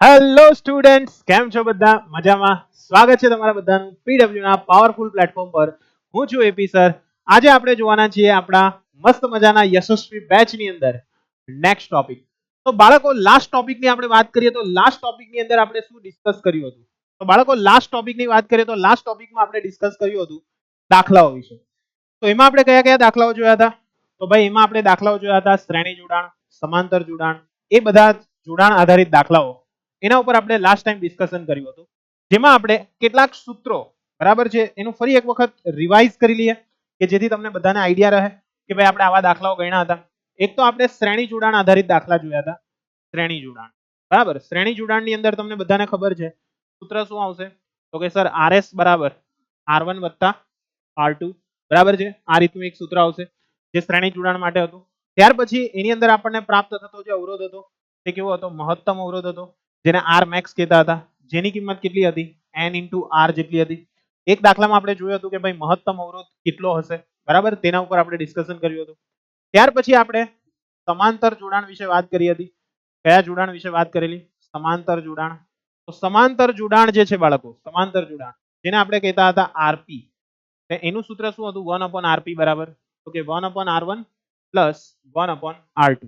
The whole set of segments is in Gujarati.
હેલો સ્ટુડન્ટ્સ, કેમ છો બધા? મજામાં? સ્વાગત છે તમારા બધાનું પીડબ્લ્યુ ના પાવરફુલ પ્લેટફોર્મ પર. હું છું એપી સર. આજે આપણે જોવાના છીએ આપણા મસ્ત મજાના યશસ્વી બેચ ની અંદર નેક્સ્ટ ટોપિક. તો બાળકો, લાસ્ટ ટોપિકની આપણે વાત કરીએ તો લાસ્ટ ટોપિકની અંદર આપણે શું ડિસ્કસ કર્યું હતું? તો બાળકો, લાસ્ટ ટોપિકની વાત કરીએ તો લાસ્ટ ટોપિકમાં આપણે ડિસ્કસ કર્યું હતું દાખલાઓ વિશે. તો એમાં આપણે કયા કયા દાખલાઓ જોયા હતા? તો ભાઈ એમાં આપણે દાખલાઓ જોયા હતા શ્રેણી જોડાણ, સમાંતર જોડાણ, એ બધા જોડાણ આધારિત દાખલાઓ. એના ઉપર આપણે લાસ્ટ ટાઈમ ડિસ્કશન કર્યું હતું, જેમાં આપણે કેટલાક સૂત્રો, બરાબર છે, એનું ફરી એક વખત રિવાઇઝ કરી લઈએ કે જેથી તમને બધાને આઈડિયા રહે કે ભાઈ આપણે આવા દાખલાઓ ગણ્યા હતા. એક તો આપણે શ્રેણી જોડાણ આધારિત દાખલા જોયા હતા. શ્રેણી જોડાણ, બરાબર. શ્રેણી જોડાણની અંદર તમને બધાને ખબર છે સૂત્ર શું આવશે? તો કે સર RS બરાબર R1 વત્તા R2, બરાબર છે. આ રીતનું એક સૂત્ર આવશે જે શ્રેણી જોડાણ માટે હતું. ત્યાર પછી એની અંદર આપણને પ્રાપ્ત થતો જે અવરોધ હતો તે કેવો હતો? મહત્તમ અવરોધ હતો, જેને R max કહેતા હતા, જેની કિંમત કેટલી હતી? N into R જેટલી હતી. એક દાખલામાં આપણે જોયું હતું કે ભાઈ મહત્તમ અવરોધ કેટલો હશે, બરાબર, તેના ઉપર આપણે ડિસ્કશન કર્યું હતું. ત્યાર પછી આપણે સમાંતર જોડાણ વિશે વાત કરી હતી. કયા જોડાણ વિશે વાત કરેલી? સમાંતર જોડાણ. તો સમાંતર જોડાણ જે છે બાળકો, સમાંતર જોડાણ જેને આપણે કહેતા હતા RP, એનું સૂત્ર શું હતું? 1/RP બરાબર, તો કે 1/R1 પ્લસ 1/R2.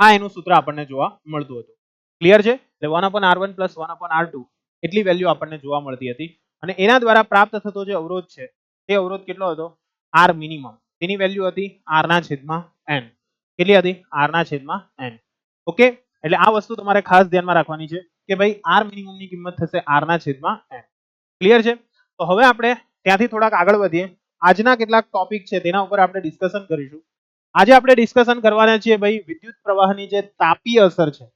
આ એનું સૂત્ર આપણને જોવા મળતું હતું. ક્લિયર છે? એટલે 1/R1 પ્લસ 1/R2 એટલી વેલ્યુ આપણને જોવા મળતી હતી. અને એના દ્વારા પ્રાપ્ત થતો જે અવરોધ છે તે અવરોધ કેટલો હતો? R minimum. તેની વેલ્યુ હતી R ના છેદમાં N. કેટલી હતી? R ના છેદમાં N. ઓકે, એટલે આ વસ્તુ તમારે ખાસ ધ્યાનમાં રાખવાની છે કે ભાઈ R મિનિમમ ની કિંમત થશે R ના છેદમાં N. ક્લિયર છે? તો હવે આપણે ત્યાંથી થોડાક આગળ વધીએ. આજના કેટલાક ટોપિક છે તેના ઉપર આપણે ડિસ્કશન કરીશું. આજે આપણે ડિસ્કશન કરવાના છીએ ભાઈ વિદ્યુત પ્રવાહની જે તાપીય અસર છે,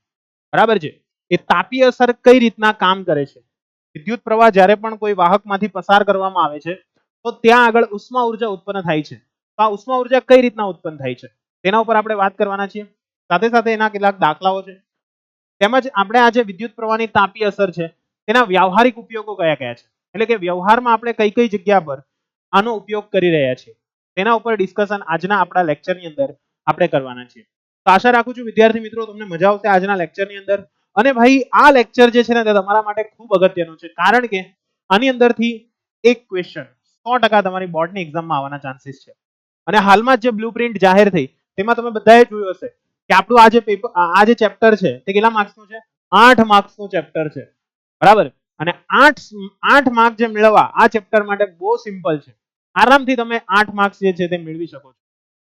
બરાબર છે, એ તાપીય અસર કઈ રીતના કામ કરે છે. વિદ્યુત પ્રવાહ જ્યારે પણ કોઈ વાહકમાંથી પસાર કરવામાં આવે છે તો ત્યાં આગળ ઉષ્મા ઉર્જા ઉત્પન્ન થાય છે. તો આ ઉષ્મા ઉર્જા કઈ રીતના ઉત્પન્ન થાય છે તેના ઉપર આપણે વાત કરવાના છીએ. સાથે સાથે એના કેટલાક દાખલાઓ છે, તેમજ આપણે આજે વિદ્યુત પ્રવાહની તાપીય અસર છે તેના વ્યવહારિક ઉપયોગો કયા કયા છે, એટલે કે વ્યવહારમાં આપણે કઈ કઈ જગ્યા પર આનો ઉપયોગ કરી રહ્યા છીએ તેના ઉપર ડિસ્કશન આજના આપણા લેક્ચરની અંદર આપણે કરવાના છીએ. તો આશા રાખું છું વિદ્યાર્થી મિત્રો તમને મજા આવશે આજના લેક્ચરની અંદર. અને ભાઈ આ લેક્ચર જે છે ને તે તમારા માટે ખૂબ અગત્યનું છે, કારણ કે આની અંદરથી એક ક્વેશ્ચન 100% તમારી બોર્ડની એક્ઝામમાં આવવાના ચાન્સીસ છે. અને હાલમાં જે બ્લુપ્રિન્ટ જાહેર થઈ તેમાં તમે બધાએ જોયું હશે કે આપણું આ જે પેપર, આ જે ચેપ્ટર છે તે કેટલા માર્ક્સનું છે? 8 માર્ક્સનું ચેપ્ટર છે, બરાબર. અને 8 માર્ક જે મેળવવા આ ચેપ્ટર માટે બહુ સિમ્પલ છે. આરામથી તમે 8 માર્ક્સ જે છે તે મેળવી શકો છો.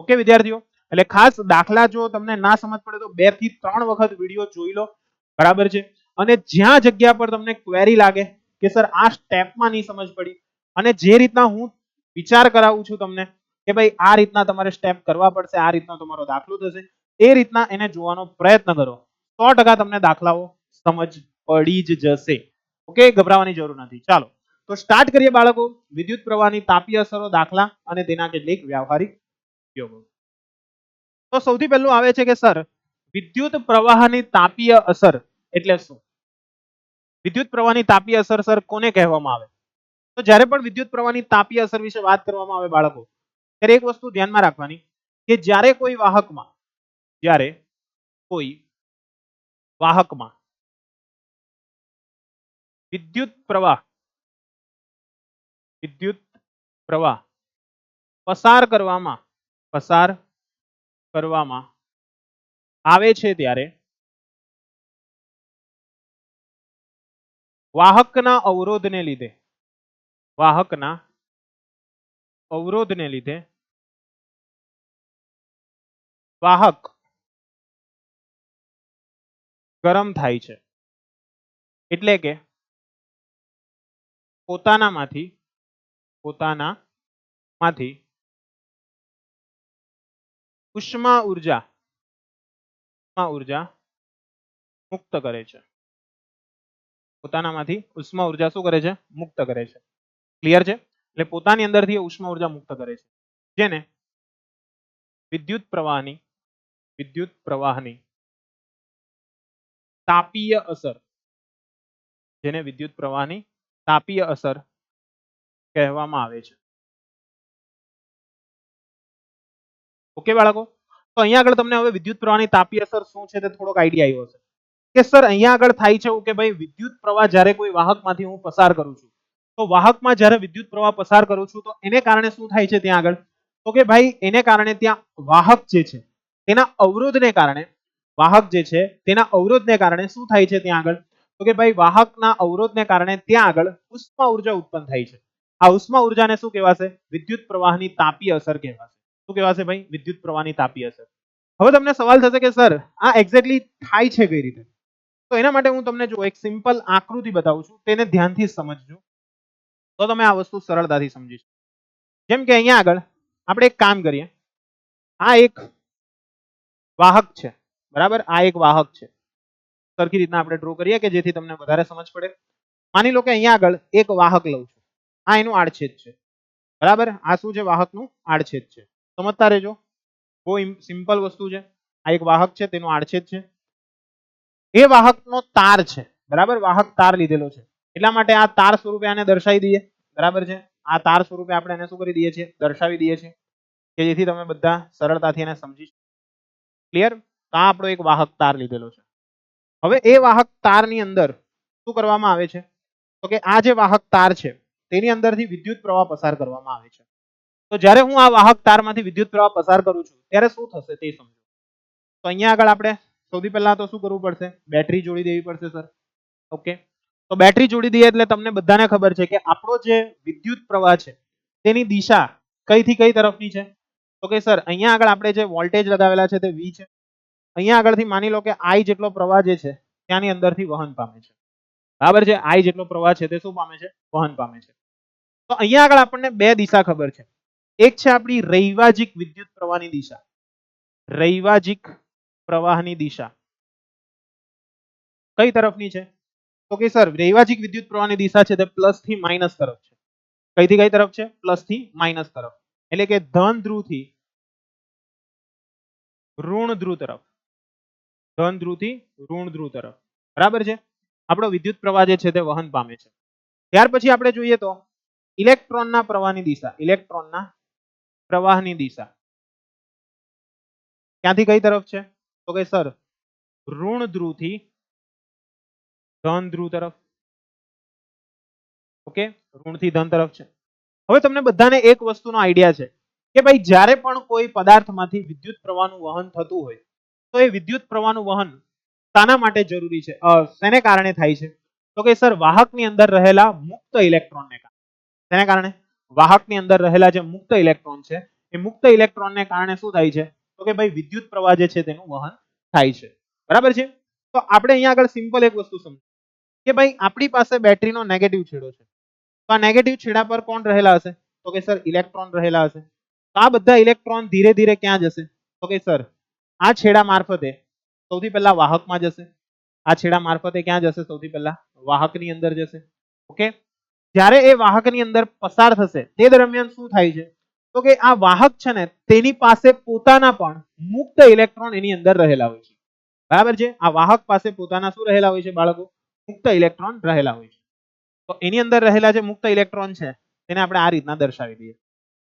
ઓકે વિદ્યાર્થીઓ, એટલે ખાસ દાખલા જો તમને ના સમજ પડે તો 2 થી 3 વખત વિડીયો જોઈ લો, બરાબર છે. અને જ્યાં જગ્યા પર તમને ક્વેરી લાગે કે સર આ સ્ટેપમાં નહીં સમજ પડી, અને જે રીતના હું વિચાર કરાવું છું તમને કે ભાઈ આ રીતના તમારે સ્ટેપ કરવા પડશે, આ રીતનો તમારો દાખલો થશે, એ રીતના એને જોવાનો પ્રયત્ન કરો. 100% તમને દાખલાઓ સમજ પડી જ જશે. ઓકે, ગભરાવાની જરૂર નથી. ચાલો તો સ્ટાર્ટ કરીએ બાળકો, વિદ્યુત પ્રવાહની તાપીય અસરો, દાખલા અને તેના કેટલીક વ્યવહારિક ઉપયોગો. તો સૌથી પહેલું આવે છે કે સર વિદ્યુત પ્રવાહની તાપીય અસર એટલે શું? વિદ્યુત પ્રવાહની તાપીય અસર સર કોને કહેવામાં આવે? તો જ્યારે પણ વિદ્યુત પ્રવાહની તાપીય અસર વિશે વાત કરવામાં આવે બાળકો, ત્યારે એક વસ્તુ ધ્યાનમાં રાખવાની કે જ્યારે કોઈ વાહકમાં વિદ્યુત પ્રવાહ પસાર કરવામાં આવે છે ત્યારે વાહકના અવરોધને લીધે વાહક ગરમ થાય છે, એટલે કે પોતાનામાંથી ઉષ્મા ઉર્જા મુક્ત કરે છે. પોતાનામાંથી ઉષ્મા ઉર્જા શું કરે છે? મુક્ત કરે છે. ક્લિયર છે? એટલે પોતાની અંદરથી ઉષ્મા ઉર્જા મુક્ત કરે છે, જેને વિદ્યુત પ્રવાહની તાપીય અસર કહેવામાં આવે છે. ઓકે બાળકો, તો અહીંયા આગળ તમને હવે વિદ્યુત પ્રવાહની તાપીય અસર શું છે તે થોડોક આઈડિયા આવ્યો હશે. કે સર અહીંયા આગળ થાય છે એવું કે ભાઈ વિદ્યુત પ્રવાહ જ્યારે કોઈ વાહકમાંથી હું પસાર કરું છું, તો વાહકમાં જ્યારે વિદ્યુત પ્રવાહ પસાર કરું છું તો એને કારણે શું થાય છે ત્યાં આગળ, તો કે ભાઈ એને કારણે ત્યાં વાહક જે છે તેના અવરોધને કારણે, વાહક જે છે તેના અવરોધને કારણે શું થાય છે ત્યાં આગળ, તો કે ભાઈ વાહકના અવરોધને કારણે ત્યાં આગળ ઉષ્મા ઉર્જા ઉત્પન્ન થાય છે. આ ઉષ્મા ઉર્જાને શું કહેવાશે? વિદ્યુત પ્રવાહની તાપીય અસર કહેવાશે. શું કહેવાશે ભાઈ? વિદ્યુત પ્રવાહની તાપીય અસર. હવે તમને સવાલ થશે કે સર આ એક્ઝેક્ટલી થાય છે કઈ રીતે? તો એના માટે હું તમને જો એક સિમ્પલ આકૃતિ બતાવું છું, તેને ધ્યાનથી સમજજો તો તમે આ વસ્તુ સરળતાથી સમજી શકો. જેમ કે અહીંયા આગળ આપણે એક કામ કરીએ, આ એક વાહક છે, બરાબર? આ એક વાહક છે. સરખી રીતના આપણે ડ્રો કરીએ કે જેથી તમને વધારે સમજ પડે. માની લો કે અહીંયા આગળ એક વાહક લઉં છું, આ એનું આડછેદ છે, બરાબર? આ શું છે? વાહકનું આડછેદ છે. સમજતા રહેજો, બહુ સિમ્પલ વસ્તુ છે. આ એક વાહક છે, તેનો આડછેદ છે. એ વાહકનો તાર છે, બરાબર? વાહક તાર લીધેલો છે, એટલા માટે આ તાર સ્વરૂપે આને દર્શાવી દઈએ, બરાબર છે? આ તાર સ્વરૂપે આપણે એને શું કરી દઈએ છીએ? દર્શાવી દઈએ છીએ, કે જેથી તમે બધા સરળતાથી એને સમજી શકો. ક્લિયર? તો આ આપણો એક વાહક તાર લીધેલો છે. હવે એ વાહક તારની અંદર શું કરવામાં આવે છે? તો કે આ જે વાહક તાર છે તેની અંદરથી વિદ્યુત પ્રવાહ પસાર કરવામાં આવે છે. તો જ્યારે હું આ વાહક તારમાંથી વિદ્યુત પ્રવાહ પસાર કરું છું ત્યારે શું થશે તે સમજો. તો અહીંયા આગળ આપણે સૌથી પહેલા તો શું કરવું પડશે? બેટરી જોડી દેવી પડશે સર. ઓકે, તો બેટરી જોડી દઈએ એટલે તમને બધાને ખબર છે કે આપણો જે વિદ્યુત પ્રવાહ છે તેની દિશા કઈથી કઈ તરફની છે? તો કે સર અહીંયા આગળ આપણે જે વોલ્ટેજ લગાવેલા છે તે V છે. અહીંયા આગળથી માની લો કે I જેટલો પ્રવાહ જે છે ત્યાંની અંદરથી વહન પામે છે, બરાબર છે? I જેટલો પ્રવાહ છે તે શું પામે છે? વહન પામે છે. તો અહીંયા આગળ આપણને બે દિશા ખબર છે. એક છે આપણી રૈવાજિક વિદ્યુત પ્રવાહની દિશા. રૈવાજિક પ્રવાહની દિશા કઈ તરફની છે? તો કે સર રૈવાજિક વિદ્યુત પ્રવાહની દિશા છે તે પ્લસ થી માઇનસ તરફ છે. કઈથી કઈ તરફ છે? પ્લસ થી માઇનસ તરફ. એટલે કે ધન ધ્રુવથી ઋણ ધ્રુવ તરફ, ધન ધ્રુવથી ઋણ ધ્રુવ તરફ, બરાબર છે? આપણો વિદ્યુત પ્રવાહ જે છે તે વહન પામે છે. ત્યાર પછી આપણે જોઈએ તો ઇલેક્ટ્રોનના પ્રવાહની દિશા, ઇલેક્ટ્રોનના પ્રવાહની દિશા ક્યાંથી કઈ તરફ છે? તો કે સર ઋણ ધ્રુવથી ધન ધ્રુવ તરફ. ઓકે, ઋણથી ધન તરફ છે. હવે તમને બધાને એક વસ્તુનો આઈડિયા છે કે ભાઈ જ્યારે પણ કોઈ પદાર્થમાંથી વિદ્યુત પ્રવાહનું વહન થતું હોય તો એ વિદ્યુત પ્રવાહનું વહન શાના માટે જરૂરી છે? શેને કારણે થાય છે? તો કે સર વાહકની અંદર રહેલા મુક્ત ઇલેક્ટ્રોનને કારણે. શેને કારણે? વાહકની અંદર રહેલા જે મુક્ત ઇલેક્ટ્રોન છે એ મુક્ત ઇલેક્ટ્રોનને કારણે શું થાય છે? તો કે ભાઈ વિદ્યુત પ્રવાહ જે છે તેનું વહન થાય છે, બરાબર છે? તો આપણે અહીંયા આગળ સિમ્પલ એક વસ્તુ સમજો કે ભાઈ આપણી પાસે બેટરીનો નેગેટિવ છેડો છે, તો આ નેગેટિવ છેડા પર કોણ રહેલા હશે? તો કે સર ઇલેક્ટ્રોન રહેલા હશે. તો આ બધા ઇલેક્ટ્રોન ધીરે ધીરે ક્યાં જશે? તો કે સર આ છેડા મારફતે સૌથી પહેલા વાહકમાં જશે. આ છેડા મારફતે ક્યાં જશે? સૌથી પહેલા વાહકની અંદર જશે. ઓકે, જ્યારે એ વાહકની અંદર પસાર થશે તે દરમિયાન શું થાય છે? તો કે આ વાહક છે ને તેની પાસે પોતાના પણ મુક્ત ઇલેક્ટ્રોન એની અંદર રહેલા હોય છે, બરાબર છે? આ વાહક પાસે પોતાના શું રહેલા હોય છે બાળકો? મુક્ત ઇલેક્ટ્રોન રહેલા હોય છે. તો એની અંદર રહેલા જે મુક્ત ઇલેક્ટ્રોન છે તેને આપણે આ રીતના દર્શાવી દઈએ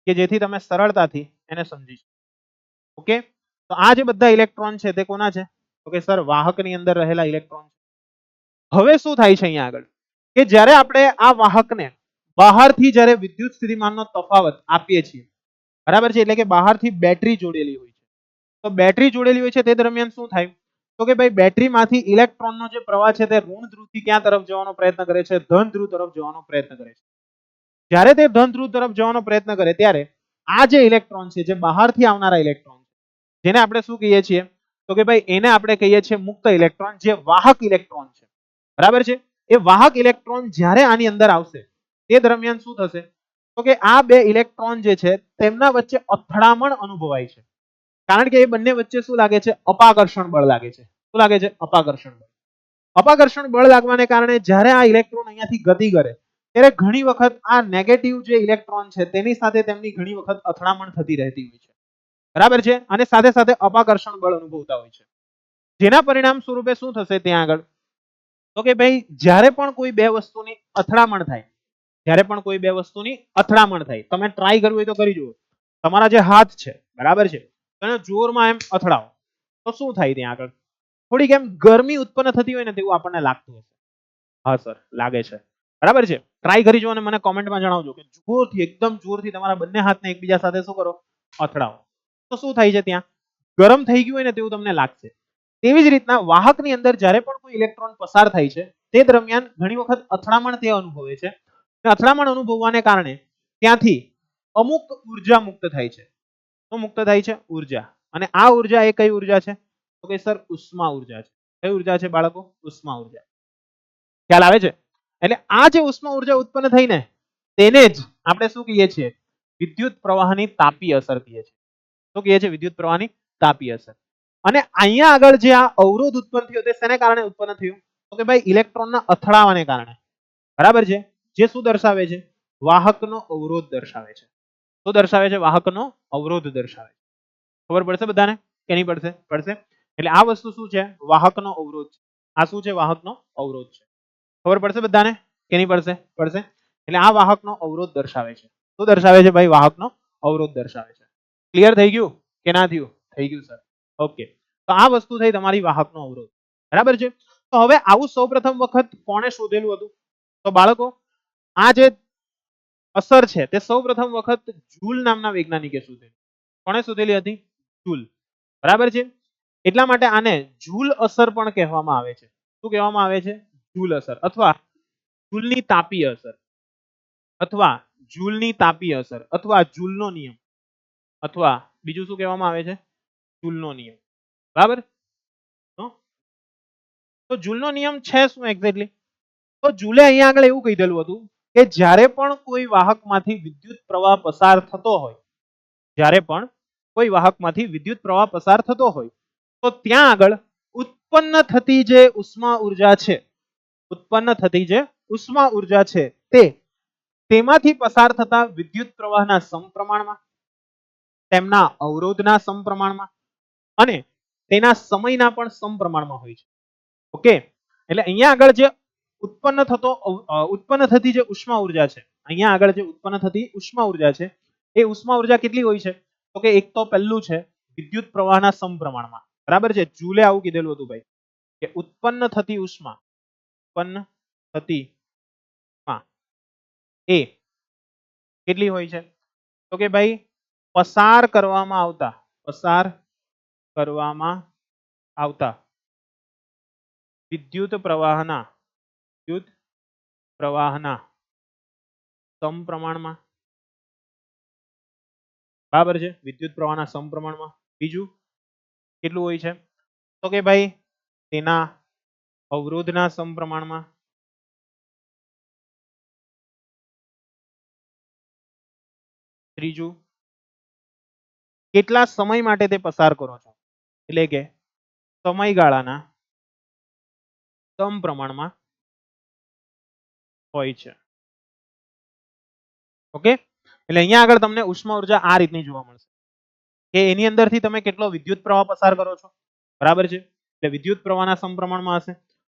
કે જેથી તમે સરળતાથી એને સમજી શકો. ઓકે, તો આ જે બધા ઇલેક્ટ્રોન છે તે કોના છે? તો કે સર વાહકની અંદર રહેલા ઇલેક્ટ્રોન. હવે શું થાય છે અહીંયા આગળ કે જ્યારે આપણે આ વાહકને બહારથી જ્યારે વિદ્યુત સ્થિતિમાનનો તફાવત આપીએ છીએ, બરાબર છે? એટલે કે બહારથી બેટરી જોડેલી હોય છે. તો બેટરી જોડેલી હોય છે તે દરમિયાન શું થાય? તો કે ભાઈ બેટરીમાંથી ઇલેક્ટ્રોનનો જે પ્રવાહ છે તે ઋણ ધ્રુવથી ક્યાં તરફ જવાનો પ્રયત્ન કરે છે? ધન ધ્રુવ તરફ જવાનો પ્રયત્ન કરે છે. જ્યારે તે ધન ધ્રુવ તરફ જવાનો પ્રયત્ન કરે ત્યારે આ જે ઇલેક્ટ્રોન છે, જે બહારથી આવનારા ઇલેક્ટ્રોન છે, જેને આપણે શું કહીએ છીએ? તો કે ભાઈ એને આપણે કહીએ છીએ મુક્ત ઇલેક્ટ્રોન, જે વાહક ઇલેક્ટ્રોન છે, બરાબર છે? એ વાહક ઇલેક્ટ્રોન જ્યારે આની અંદર આવશે તે દરમિયાન શું થશે? તો કે આ બે ઇલેક્ટ્રોન જે છે તેમના વચ્ચે અથડામણ અનુભવાય છે, કારણ કે એ બંને વચ્ચે શું લાગે છે? અપાકર્ષણ બળ લાગે છે. શું લાગે છે? અપાકર્ષણ બળ. અપાકર્ષણ બળ લાગવાને કારણે જ્યારે આ ઇલેક્ટ્રોન અહીંયાથી ગતિ કરે ત્યારે ઘણી વખત આ નેગેટિવ જે ઇલેક્ટ્રોન છે તેની સાથે તેમની ઘણી વખત અથડામણ થતી રહેતી હોય છે, બરાબર છે? અને સાથે સાથે અપાકર્ષણ બળ અનુભવતા હોય છે, જેના પરિણામ સ્વરૂપે શું થશે ત્યાં આગળ? તો કે ભાઈ જ્યારે પણ કોઈ બે વસ્તુની અથડામણ થાય, જ્યારે પણ કોઈ બે વસ્તુની અથડામણ થાય, તમે ટ્રાય કરવું હોય તો કરી જુઓ. તમારા જે હાથ છે, બરાબર છે, તમે જોરમાં એમ અથડાવો તો શું થાય ત્યાં આગળ? થોડીક એમ ગરમી ઉત્પન્ન થતી હોય ને તેવું આપણને લાગતું હશે. હા સર, લાગે છે. બરાબર છે. ટ્રાય કરી જો અને મને કોમેન્ટમાં જણાવજો કે જોરથી, એકદમ જોરથી તમારા બંને હાથને એકબીજા સાથે શું કરો? અથડાવો. તો શું થાય છે? ત્યાં ગરમ થઈ ગયું હોય ને તેવું તમને લાગશે. તેવી જ રીતના વાહકની અંદર જ્યારે પણ કોઈ ઇલેક્ટ્રોન પસાર થાય છે તે દરમિયાન ઘણી વખત અથડામણ તે અનુભવે છે. અથડામણ અનુભવવાને કારણે ત્યાંથી અમુક ઉર્જા મુક્ત થાય છે. શું મુક્ત થાય છે? ઉર્જા. અને આ ઉર્જા એ કઈ ઉર્જા છે? તો કે સર ઉષ્મા ઉર્જા છે. કઈ ઉર્જા છે બાળકો? ઉષ્મા ઉર્જા. ખ્યાલ આવે છે? એટલે આ જે ઉષ્મા ઉર્જા ઉત્પન્ન થઈ ને તેને જ આપણે શું કહીએ છીએ? વિદ્યુત પ્રવાહની તાપીય અસર કહીએ છીએ. શું કહીએ છીએ? વિદ્યુત પ્રવાહની તાપીય અસર. અને અહીંયા આગળ જે આ અવરોધ ઉત્પન્ન થયો તે શેને કારણે ઉત્પન્ન થયું? તો કે ભાઈ ઇલેક્ટ્રોનના અથડાવાને કારણે. બરાબર છે? જે શું દર્શાવે છે? વાહકનો અવરોધ દર્શાવે છે. શું દર્શાવે છે? વાહકનો અવરોધ દર્શાવે છે. ખબર પડશે બધાને કે નહીં પડશે? પડશે. એટલે આ વસ્તુ શું છે? વાહકનો અવરોધ છે. આ શું છે? વાહકનો અવરોધ છે. ખબર પડશે બધાને કે નહીં પડશે? પડશે. એટલે આ વાહકનો અવરોધ દર્શાવે છે. શું દર્શાવે છે ભાઈ? વાહકનો અવરોધ દર્શાવે છે. ક્લિયર થઈ ગયું કે ના થયું? થઈ ગયું સર. ઓકે. તો આ વસ્તુ થઈ તમારી વાહકનો અવરોધ. બરાબર છે. તો હવે આવું સૌપ્રથમ વખત કોણે શોધેલું હતું? તો બાળકો આ જે અસર છે તે સૌપ્રથમ વખત જૂલ નામના વૈજ્ઞાનિકે શોધેલી. કોણે શોધેલી હતી? જૂલ. બરાબર છે. એટલા માટે આને જૂલ અસર પણ કહેવામાં આવે છે. શું કહેવામાં આવે છે? જૂલ અસર અથવા જૂલની તાપીય અસર અથવા જૂલની તાપીય અસર અથવા જૂલનો નિયમ અથવા બીજું શું કહેવામાં આવે છે? જૂલનો નિયમ. બરાબર? તો જૂલનો નિયમ છે શું એક્ઝેક્ટલી? તો જૂલે અહીંયા આગળ એવું કીધેલું હતું કે જ્યારે પણ કોઈ વાહકમાંથી વિદ્યુત પ્રવાહ પસાર થતો હોય, જ્યારે પણ કોઈ વાહકમાંથી વિદ્યુત પ્રવાહ પસાર થતો હોય તો ત્યાં આગળ ઉત્પન્ન થતી જે ઉષ્મા ઉર્જા છે, ઉત્પન્ન થતી જે ઉષ્મા ઉર્જા છે તે તેમાંથી પસાર થતા વિદ્યુત પ્રવાહના સમપ્રમાણમાં, તેમના અવરોધના સમપ્રમાણમાં અને તેના સમયના પણ સમપ્રમાણમાં હોય છે. ઓકે. એટલે અહીંયા આગળ જે ઉત્પન્ન થતી જે ઉષ્મા ઉર્જા છે, અહીંયા આગળ જે ઉત્પન્ન થતી ઉષ્મા ઉર્જા છે એ ઉષ્મા ઉર્જા કેટલી હોય છે? તો કે એક તો પહેલું છે વિદ્યુત પ્રવાહના સમપ્રમાણમાં. બરાબર છે. જૂલે આવું કીધેલું હતું ભાઈ કે ઉત્પન્ન થતી ઉષ્મા એ કેટલી હોય છે? તો કે ભાઈ પસાર કરવામાં આવતા વિદ્યુત પ્રવાહના સમપ્રમાણમાં. બરાબર છે. વિદ્યુત પ્રવાહના સમપ્રમાણમાં. બીજું કેટલું હોય છે? તો કે ભાઈ તેના અવરોધના સમપ્રમાણમાં. ત્રીજું કેટલા સમય માટે તે પસાર કરો છો, એટલે કે સમયગાળાના સમપ્રમાણમાં હોય છે. ઓકે. એટલે અહીંયા આગળ તમને ઉષ્મા ઉર્જા આ રીતની જોવા મળશે કે એની અંદરથી તમે કેટલો વિદ્યુત પ્રવાહ પસાર કરો છો. બરાબર છે. એટલે વિદ્યુત પ્રવાહના સમપ્રમાણમાં હશે.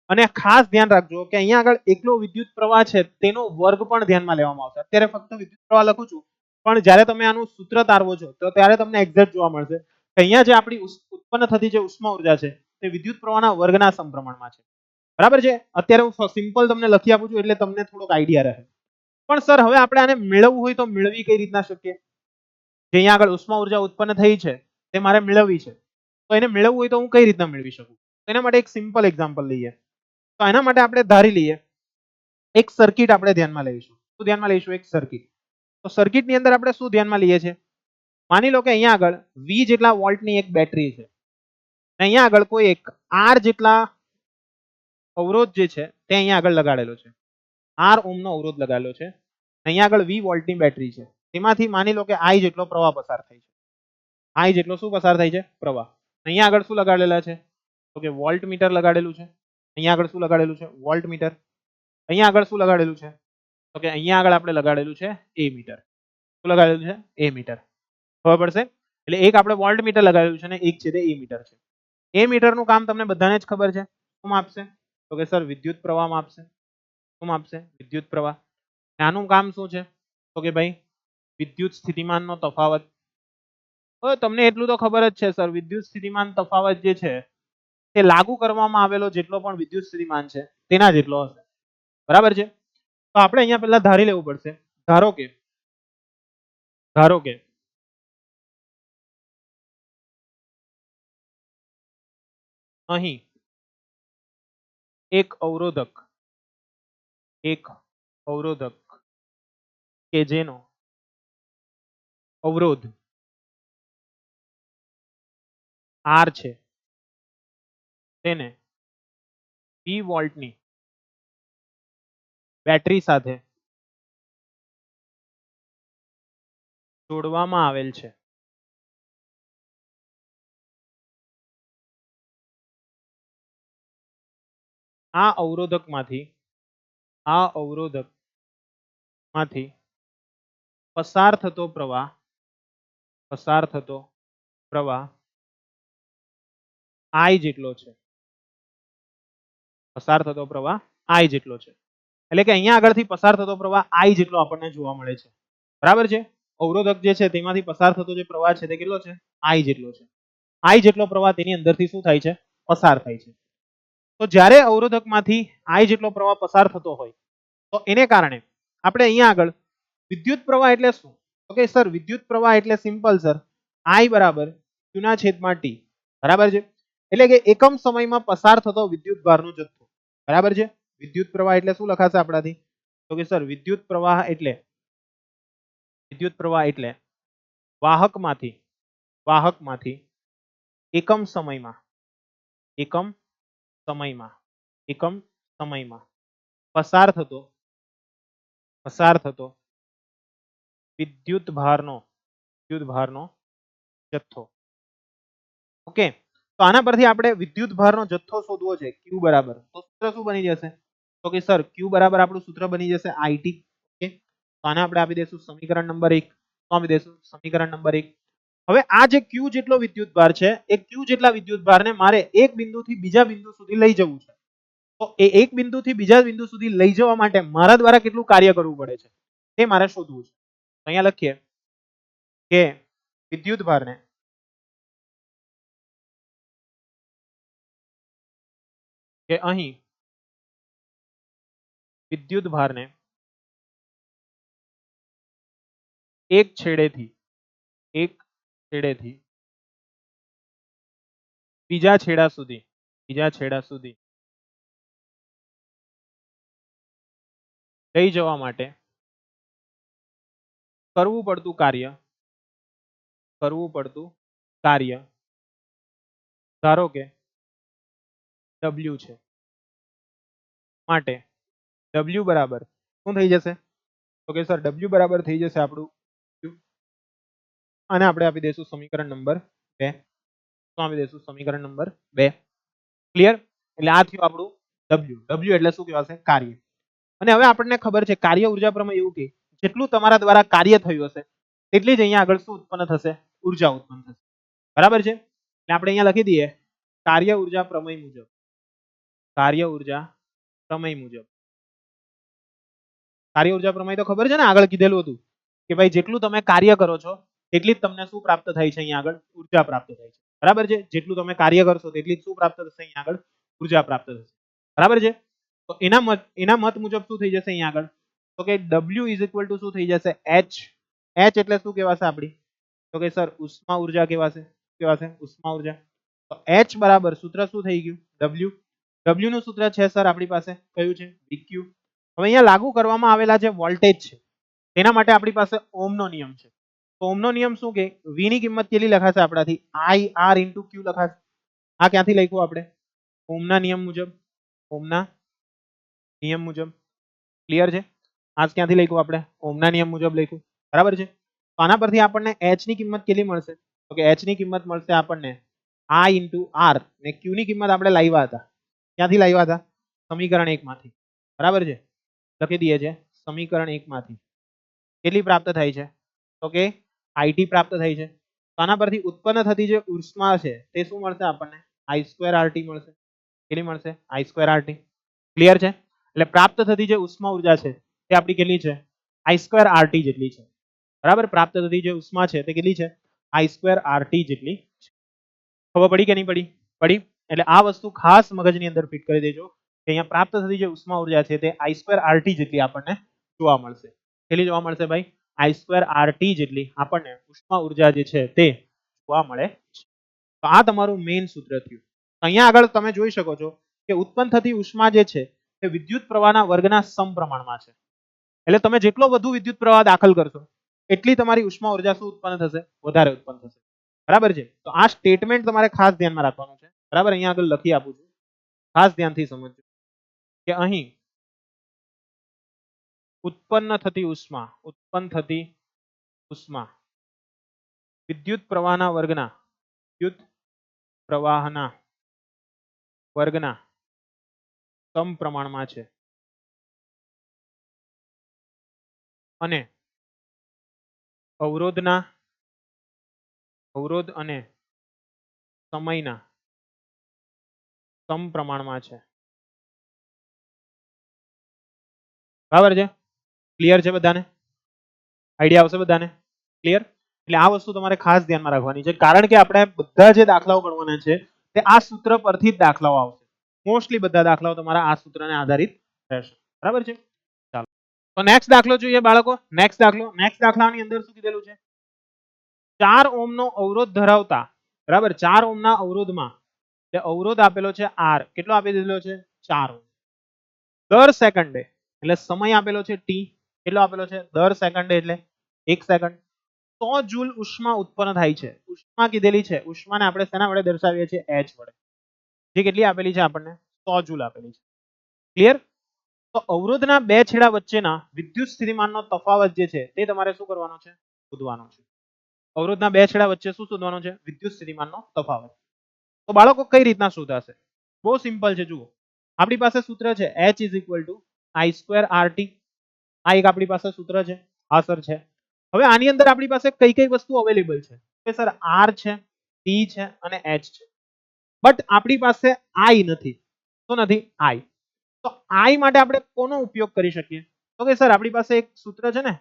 અને ખાસ ધ્યાન રાખજો કે અહીંયા આગળ એકલો વિદ્યુત પ્રવાહ છે તેનો વર્ગ પણ ધ્યાનમાં લેવામાં આવશે. અત્યારે ફક્ત વિદ્યુત પ્રવાહ લખું છું, પણ જ્યારે તમે આનું સૂત્ર તારવો છો તો ત્યારે તમને એક્ઝેક્ટ જોવા મળશે કે અહીંયા જે આપણી ઉત્પન્ન થતી જે ઉષ્મા ઉર્જા છે તે વિદ્યુત પ્રવાહના વર્ગના સમપ્રમાણમાં છે. બરાબર છે. અત્યારે હું સિમ્પલ તમને લખી આપું છું એટલે તમને થોડોક આઈડિયા રહે. પણ સર હવે આપણે આને મેળવવું હોય તો મેળવી કઈ રીતના શકીએ? જે અહીંયા આગળ ઉષ્મા ઉર્જા ઉત્પન્ન થઈ છે તે મારે મેળવવી છે, તો એને મેળવવું હોય તો હું કઈ રીતના મેળવી શકું? એના માટે એક સિમ્પલ એક્ઝામ્પલ લઈએ. તો એના માટે આપણે ધારી લઈએ એક સર્કિટ આપણે ધ્યાનમાં લઈશું. શું ધ્યાનમાં લઈશું? એક સર્કિટ. તો સર્કિટની અંદર આપણે શું ધ્યાનમાં લઈએ છીએ? માની લો કે અહીંયા આગળ V જેટલા વોલ્ટની એક બેટરી છે. અહીંયા આગળ કોઈ એક R જેટલા અવરોધ જે છે તે અહીંયા આગળ લગાડેલો છે. R ઓહ્મનો અવરોધ લગાડેલો છે. અહીંયા આગળ 20 વોલ્ટની બેટરી છે. તેમાંથી માની લો કે I જેટલો પ્રવાહ પસાર થાય છે. I જેટલો શું પસાર થાય છે? પ્રવાહ. અહીંયા આગળ શું લગાડેલા છે? તો કે વોલ્ટ મીટર લગાડેલું છે. અહીંયા આગળ શું લગાડેલું છે? Volt meter. અહીંયા આગળ શું લગાડેલું છે? તો કે અહીંયા આગળ આપણે લગાડેલું છે એ મીટર. શું લગાડેલું છે? એ મીટર. ખબર પડશે? એટલે એક આપણે વોલ્ટ મીટર લગાડેલું છે અને એક છે તે એ મીટર છે. એ મીટરનું કામ તમને બધાને જ ખબર છે. શું માપશે? તો કે સર વિદ્યુત પ્રવાહ માપશે. શું માપશે? વિદ્યુત પ્રવાહ. આનું કામ શું છે? તો કે ભાઈ વિદ્યુત સ્થિતિમાનનો તફાવત. હવે તમને એટલું તો ખબર જ છે સર, વિદ્યુત સ્થિતિમાન તફાવત જે છે તે લાગુ કરવામાં આવેલો જેટલો પણ વિદ્યુત સ્થિતિમાન છે તેના જેટલો હશે. બરાબર છે? તો આપણે અહીંયા પહેલા ધારી લેવું પડશે. ધારો કે અહીં એક અવરોધક કે જેનો અવરોધ R છે તેને 2 વોલ્ટની બેટરી સાથે જોડવામાં આવેલ છે. આ અવરોધકમાંથી પસાર થતો પ્રવાહ I જેટલો છે. પસાર થતો પ્રવાહ I જેટલો છે. એટલે કે અહીંયા આગળથી પસાર થતો પ્રવાહ I જેટલો આપણને જોવા મળે છે. બરાબર છે? અવરોધક જે છે તેમાંથી પસાર થતો જે પ્રવાહ છે તે કેટલો છે? I જેટલો છે. I જેટલો પ્રવાહ તેની અંદરથી શું થાય છે? પસાર થાય છે. તો જ્યારે અવરોધકમાંથી I જેટલો પ્રવાહ પસાર થતો હોય તો એને કારણે આપણે અહીંયા આગળ વિદ્યુત પ્રવાહ એટલે શું? ઓકે સર, વિદ્યુત પ્રવાહ એટલે સિમ્પલ સર, I બરાબર Q ના છેદમાં T. બરાબર છે? એટલે કે એકમ સમયમાં પસાર થતો વિદ્યુત ભારનો જથ્થો. બરાબર છે? વિદ્યુત પ્રવાહ એટલે શું લખાશે આપણાથી? તો કે સર વિદ્યુત પ્રવાહ એટલે વાહકમાંથી એકમ સમયમાં પસાર થતો વિદ્યુત ભારનો જથ્થો. ઓકે, તો આના પરથી આપણે વિદ્યુત ભારનો જથ્થો શોધવો છે Q બરાબર. તો સૂત્ર શું બની જશે? તો કે સર Q બરાબર આપણું સૂત્ર બની જશે IT. ઓકે, તો આને આપણે આપી દઈશું સમીકરણ નંબર 1. તો આપી દઈશું સમીકરણ નંબર 1. હવે આ જે Q જેટલો વિદ્યુત ભાર છે એ Q જેટલા વિદ્યુત ભારને મારે એક બિંદુથી બીજા બિંદુ સુધી લઈ જવું છે. તો એ એક બિંદુથી બીજા બિંદુ સુધી લઈ જવા માટે મારા દ્વારા કેટલું કાર્ય કરવું પડે છે તે મારે શોધવું છે. અહીંયા લખીએ કે વિદ્યુત ભારને એક છેડેથી બીજા છેડા સુધી લઈ જવા માટે કરવું પડતું કાર્ય ધારો કે W છે. માટે W બરાબર શું થઈ જશે? તો કે સર W બરાબર થઈ જશે આપણું Q. આને આપણે આપી દઈશું સમીકરણ નંબર 2. તો આપી દઈશું સમીકરણ નંબર 2. ક્લિયર? એટલે આ થયું આપણું W એટલે શું કહેવાશે? કાર્ય. અને હવે આપણને ખબર છે કાર્ય ઉર્જા પ્રમેય એવું કે જેટલું તમારા દ્વારા કાર્ય થયું હશે તેટલી જ અહીંયા આગળ શું ઉત્પન્ન થશે? ઉર્જા ઉત્પન્ન થશે. બરાબર છે? એટલે આપણે અહીંયા લખી દઈએ કાર્ય ઉર્જા પ્રમેય મુજબ કાર્ય ઉર્જા પ્રમેય તો ખબર છે ને, આગળ કીધેલું હતું કે ભાઈ જેટલું તમે કાર્ય કરો છો તેટલી જ તમને શું પ્રાપ્ત થાય છે? અહીંયા આગળ ઉર્જા પ્રાપ્ત થાય છે. બરાબર છે? જેટલું તમે કાર્ય કરશો તેટલી જ શું પ્રાપ્ત થશે? અહીંયા આગળ ઉર્જા પ્રાપ્ત થશે. બરાબર છે? તો એના મત મુજબ શું થઈ જશે અહીંયા આગળ? તો કે W ઇઝ ઇક્વલ ટુ શું થઈ જશે? H. H એટલે શું કહેવાશે આપણી? તો કે સર ઉષ્મા ઉર્જા કહેવાશે. ઉષ્મા ઉર્જા. તો H બરાબર સૂત્ર શું થઈ ગયું? W. W નું સૂત્ર છે સર આપણી પાસે કયું છે? VQ. હવે અહીંયા લાગુ કરવામાં આવેલા જે વોલ્ટેજ છે તેના માટે આપણી પાસે ઓહમનો નિયમ છે. તો ઓહમનો નિયમ શું કે V ની કિંમત કેટલી લખાશે આપણાથી? IR into Q લખાશે. આ ક્યાંથી લખ્યું આપણે? ઓહમના નિયમ મુજબ. ક્લિયર છે? આજ ક્યાંથી લખ્યું આપણે? ઓહમના નિયમ મુજબ લખ્યું. બરાબર છે? તો આના પરથી આપણને H ની કિંમત કેટલી મળશે? તો કે H ની કિંમત મળશે આપણને I into R ને Q ની કિંમત આપણે લાવ્યા હતા. ક્યાંથી લાવ્યા હતા? સમીકરણ 1 માંથી. બરાબર છે? લખી દઈએ છે સમીકરણ 1 માંથી. કેટલી પ્રાપ્ત થાય છે? તો કે IT પ્રાપ્ત થાય છે. તો આના પરથી ઉત્પન્ન થતી જે ઉષ્મા છે તે શું મળશે આપણને? I2RT મળશે. કેટલી મળશે? I2RT. ક્લિયર છે? એટલે પ્રાપ્ત થતી જે ઉષ્મા ઉર્જા છે તે આપણી કેટલી છે? I2RT જેટલી છે. બરાબર? પ્રાપ્ત થતી જે ઉષ્મા છે તે કેટલી છે? I2RT જેટલી છે. ખબર પડી કે નહીં પડી? એટલે આ વસ્તુ ખાસ મગજની અંદર ફિટ કરી દેજો કે અહીંયા પ્રાપ્ત થતી જે ઉષ્મા ઉર્જા છે તે I2RT જેટલી આપણને જોવા મળશે. કેટલી જોવા મળશે ભાઈ? I2RT જેટલી આપણને ઉષ્મા ઉર્જા જે છે તે જોવા મળે છે. તો આ તમારું મેઇન સૂત્ર થયું. અહીંયા આગળ તમે જોઈ શકો છો કે ઉત્પન્ન થતી ઉષ્મા જે છે તે વિદ્યુત પ્રવાહના વર્ગના સમપ્રમાણમાં છે. એટલે તમે જેટલો વધુ વિદ્યુત પ્રવાહ દાખલ કરશો એટલી તમારી ઉષ્મા ઉર્જા શું ઉત્પન્ન થશે? વધારે ઉત્પન્ન થશે. બરાબર છે? તો આ સ્ટેટમેન્ટ તમારે ખાસ ધ્યાનમાં રાખવાનું છે. બરાબર, અહીંયા આગળ લખી આપું છું, ખાસ ધ્યાનથી સમજજો કે અહીં ઉત્પન્ન થતી ઉષ્મા વિદ્યુત પ્રવાહના વર્ગના સમપ્રમાણમાં છે અને અવરોધ અને સમયના સમપ્રમાણમાં છે. બરાબર છે? ક્લિયર છે બધાને? આઈડિયા આવશે બધાને? ક્લિયર? એટલે આ વસ્તુ તમારે ખાસ ધ્યાનમાં રાખવાની છે, કારણ કે આપણે બધા જે દાખલાઓ ગણવાના છે તે આ સૂત્ર પરથી જ દાખલાઓ આવશે. મોસ્ટલી બધા દાખલાઓ તમારા આ સૂત્રને આધારિત રહેશે. બરાબર છે? ચાલો તો નેક્સ્ટ દાખલો જોઈએ બાળકો. નેક્સ્ટ દાખલાની અંદર શું કીધેલું છે? 4 ઓહમનો અવરોધ ધરાવતા, બરાબર, 4 ઓહમના અવરોધમાં એટલે અવરોધ આપેલો છે R. કેટલો આપી દીધેલો છે? 4 ઓહમ. દર સેકન્ડે એટલે સમય આપેલો છે T. કેટલો આપેલો છે? દર સેકન્ડે એટલે 1 સેકન્ડ. 100 જૂલ ઉષ્મા ઉત્પન્ન થાય છે. ઉષ્મા કીધેલી છે. ઉષ્માને આપણે શેના વડે દર્શાવીએ છીએ? H વડે. જે કેટલી આપેલી છે આપણને? 100 જૂલ આપેલી છે. ક્લિયર? તો અવરોધના બે છેડા વચ્ચેના વિદ્યુત સ્થિતિમાનનો તફાવત જે છે તે તમારે શું કરવાનો છે? શોધવાનો છે. અવરોધના બે છેડા વચ્ચે શું શોધવાનો છે? વિદ્યુત સ્થિતિમાનનો તફાવત. તો બાળકો કઈ રીતના શોધાશે? બહુ સિમ્પલ છે. જુઓ, આપણી પાસે સૂત્ર છે H I2RT. આ એક આપણી પાસે સૂત્ર છે. હા સર છે. હવે આની અંદર આપણી પાસે કઈ કઈ વસ્તુ અવેલેબલ છે? કે સર R છે, T છે અને H છે. બટ આપણી પાસે I નથી. શું નથી? I. તો I માટે આપણે કોનો ઉપયોગ કરી શકીએ? તો કે સર આપણી પાસે એક સૂત્ર છે ને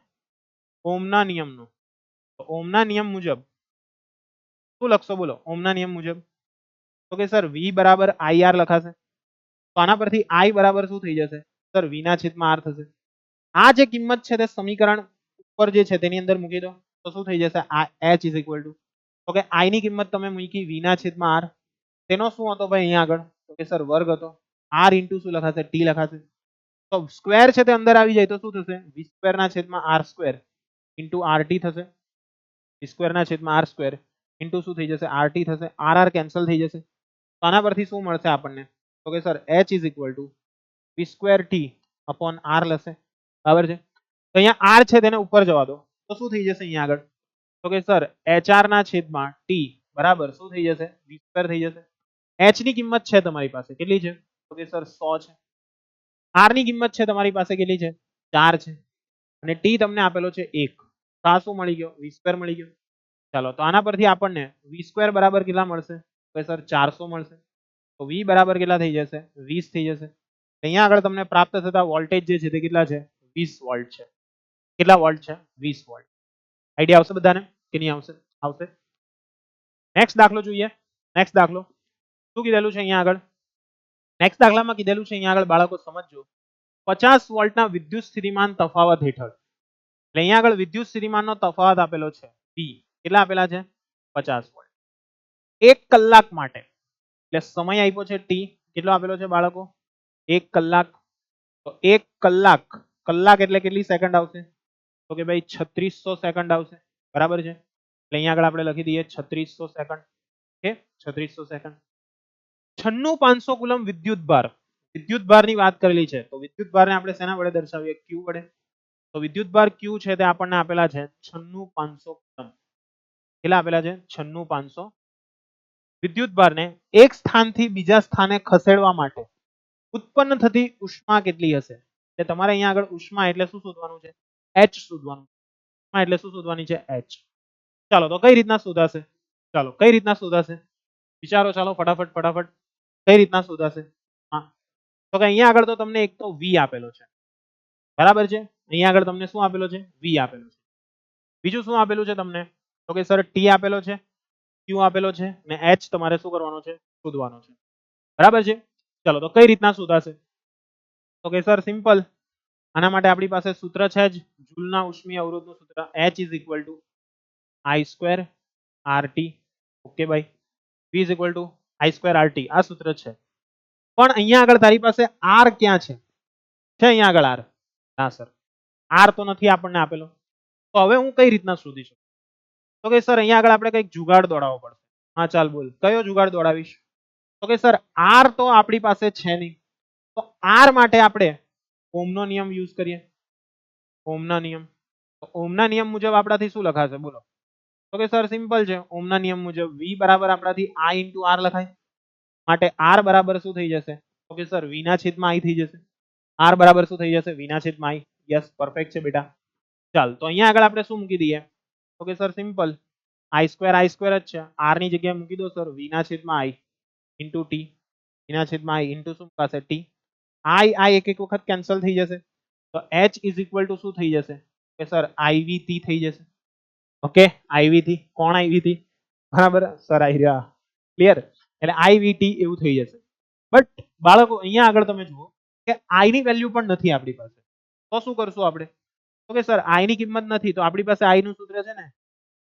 ઓહમના નિયમનું. તો ઓહમના નિયમ મુજબ શું લખશો? બોલો, ઓહમના નિયમ મુજબ. તો કે સર V બરાબર IR લખાશે. તો આના પરથી I બરાબર શું થઈ જશે? સર V ના છેદમાં R થશે. આ જે કિંમત છે તે સમીકરણ ઉપર જે છે તેની અંદર મૂકી દો તો શું થઈ જશે? H ઇઝ ઇક્વલ ટુ, તો કે I ની કિંમત તમે મૂકી V ના છેદમાં R. તેનો શું હતો ભાઈ અહીંયા આગળ? તો કે સર વર્ગ હતો. R ઇન્ટુ શું લખાશે? T લખાશે. તો સ્ક્વેર છે તે અંદર આવી જાય તો શું થશે? V સ્ક્વેર ના છેદમાં R સ્ક્વેર ઇન્ટુ RT થશે. V સ્ક્વેર ના છેદમાં R સ્ક્વેર ઇન્ટુ શું થઈ જશે? RT થશે. R કેન્સલ થઈ જશે. તો આના પરથી શું મળશે આપણને? તો કે sir H is equal to V square T upon R લશે. બરાબર છે? તો અહીંયા R છે તેને ઉપર જવા દો તો શું થઈ જશે અહીંયા આગળ? તો કે સર HR ના છેદમાં T બરાબર શું થઈ જશે? V સ્ક્વેર થઈ જશે. H ની કિંમત છે તમારી પાસે કેટલી છે? તો કે સર 100 છે. R ની કિંમત છે તમારી પાસે કેટલી છે? 4 છે. અને T તમને આપેલો છે 1. તો આ શું મળી ગયો? V સ્ક્વેર મળી ગયો. ચાલો તો આના પરથી આપણને V સ્ક્વેર બરાબર કેટલા મળશે? તો સર 400 મળશે. તો V બરાબર કેટલા થઈ જશે? 20 થઈ જશે. અહીંયા આગળ તમને પ્રાપ્ત થતા વોલ્ટેજ જે છે તે કેટલા છે? 20 વોલ્ટ છે. કેટલા વોલ્ટ છે? 20 વોલ્ટ. આઈડિયા આવશે બધાને કે નહીં આવશે? આવશે. નેક્સ્ટ દાખલો જોઈએ. નેક્સ્ટ દાખલો શું કીધેલું છે અહીંયા આગળ? નેક્સ્ટ દાખલામાં કીધેલું છે અહીંયા આગળ બાળકો સમજજો. 50 વોલ્ટના વિદ્યુત સ્થિતિમાન તફાવત હેઠળ, એટલે અહીંયા આગળ વિદ્યુત સ્થિતિમાનનો તફાવત આપેલો છે V. કેટલા આપેલા છે? 50 વોલ્ટ. 1 કલાક માટે, એટલે સમય આપ્યો છે T. કેટલો આપેલો છે બાળકો? 1 કલાક. તો 1 કલાક, કલાક એટલે કેટલી સેકન્ડ આવશે? તો કે ભાઈ 3600 સેકન્ડ આવશે. બરાબર છે? એટલે અહીંયા આગળ આપણે લખી દઈએ 3600 સેકન્ડ. Okay, 3600 second. 96500 કુલમ વિદ્યુત ભાર. વિદ્યુત ભારની વાત કરેલી છે તો વિદ્યુત ભારને આપણે શેના વડે દર્શાવીએ? Q વડે. તો વિદ્યુત ભાર Q છે તે આપણને આપેલા છે 96500 કુલમ. કેટલા આપેલા છે? 96500. વિદ્યુત ભારને એક સ્થાનથી બીજા સ્થાને ખસેડવા માટે ઉત્પન્ન થતી ઉષ્મા કેટલી હશે? એટલે તમારે અહીંયા આગળ ઉષ્મા એટલે શું શોધવાનું છે? H શોધવાનું. ઉષ્મા એટલે શું શોધવાની છે? H. ચાલો તો કઈ રીતના શોધાશે? ચાલો કઈ રીતના શોધાશે? વિચારો ચાલો ફટાફટ. કઈ રીતના શોધાશે? હા, તો કે અહીંયા આગળ તો તમને એક તો V આપેલો છે. બરાબર છે? અહીંયા આગળ તમને શું આપેલો છે? V આપેલો છે. બીજું શું આપેલું છે તમને? તો કે સર T આપેલો છે, Q આપેલો છે અને H તમારે શું કરવાનો છે? શોધવાનો છે. બરાબર છે. ચલો તો કઈ રીતના શોધાશે? તો કે સર સિમ્પલ, આના માટે આપણી પાસે સૂત્ર છે જ જૂલના ઉષ્મીય અવરોધનું સૂત્ર H is equal to I square RT. Okay ભાઈ, V is equal to I square RT, આ સૂત્ર છે. પણ અહીંયા આગળ તારી પાસે R ક્યાં છે? છે અહીંયા આગળ R? ના સર, R તો નથી આપણને આપેલો. તો હવે હું કઈ રીતના શોધી શકું? તો કે સર અહીંયા આગળ આપણે કંઈક જુગાડ દોડાવવો પડશે. હા ચાલ બોલ, કયો જુગાડ દોડાવીશ? તો કે સર R તો આપણી પાસે છે નહીં, તો R માટે આપણે ઓમનો નિયમ યુઝ કરીએ. ઓમના નિયમ, તો ઓમના નિયમ મુજબ આપણાથી શું લખાશે બોલો? તો કે સર સિમ્પલ છે, ઓમના નિયમ મુજબ V બરાબર આપણાથી I ઇન્ટુ R લખાય. માટે R બરાબર શું થઈ જશે? તો કે સર V ના છેદમાં I થઈ જશે. R બરાબર શું થઈ જશે? V ના છેદમાં I. યસ, પરફેક્ટ છે બેટા. ચાલ તો અહીંયા આગળ આપણે શું મૂકી દઈએ? તો કે સર સિમ્પલ, I સ્ક્વેર જ છે, R ની જગ્યાએ મૂકી દો સર V ના છેદમાં I ઇન્ટુ T. V ના છેદમાં I ઇન્ટુ શું પાસે T. I એક એક વખત કેન્સલ થઈ જશે, તો H ઇઝ ઇક્વલ ટુ શું થઈ જશે? કે સર IVT થઈ જશે. Okay, IVT. કોણ IVT? બરાબર સર આવી રહ્યા, ક્લિયર. એટલે IVT એવું થઈ જશે. બટ બાળકો અહીંયા આગળ તમે જુઓ કે I ની વેલ્યુ પણ નથી આપણી પાસે, તો શું કરશું આપણે? તો કે સર I ની કિંમત નથી, તો આપણી પાસે I નું સૂત્ર છે ને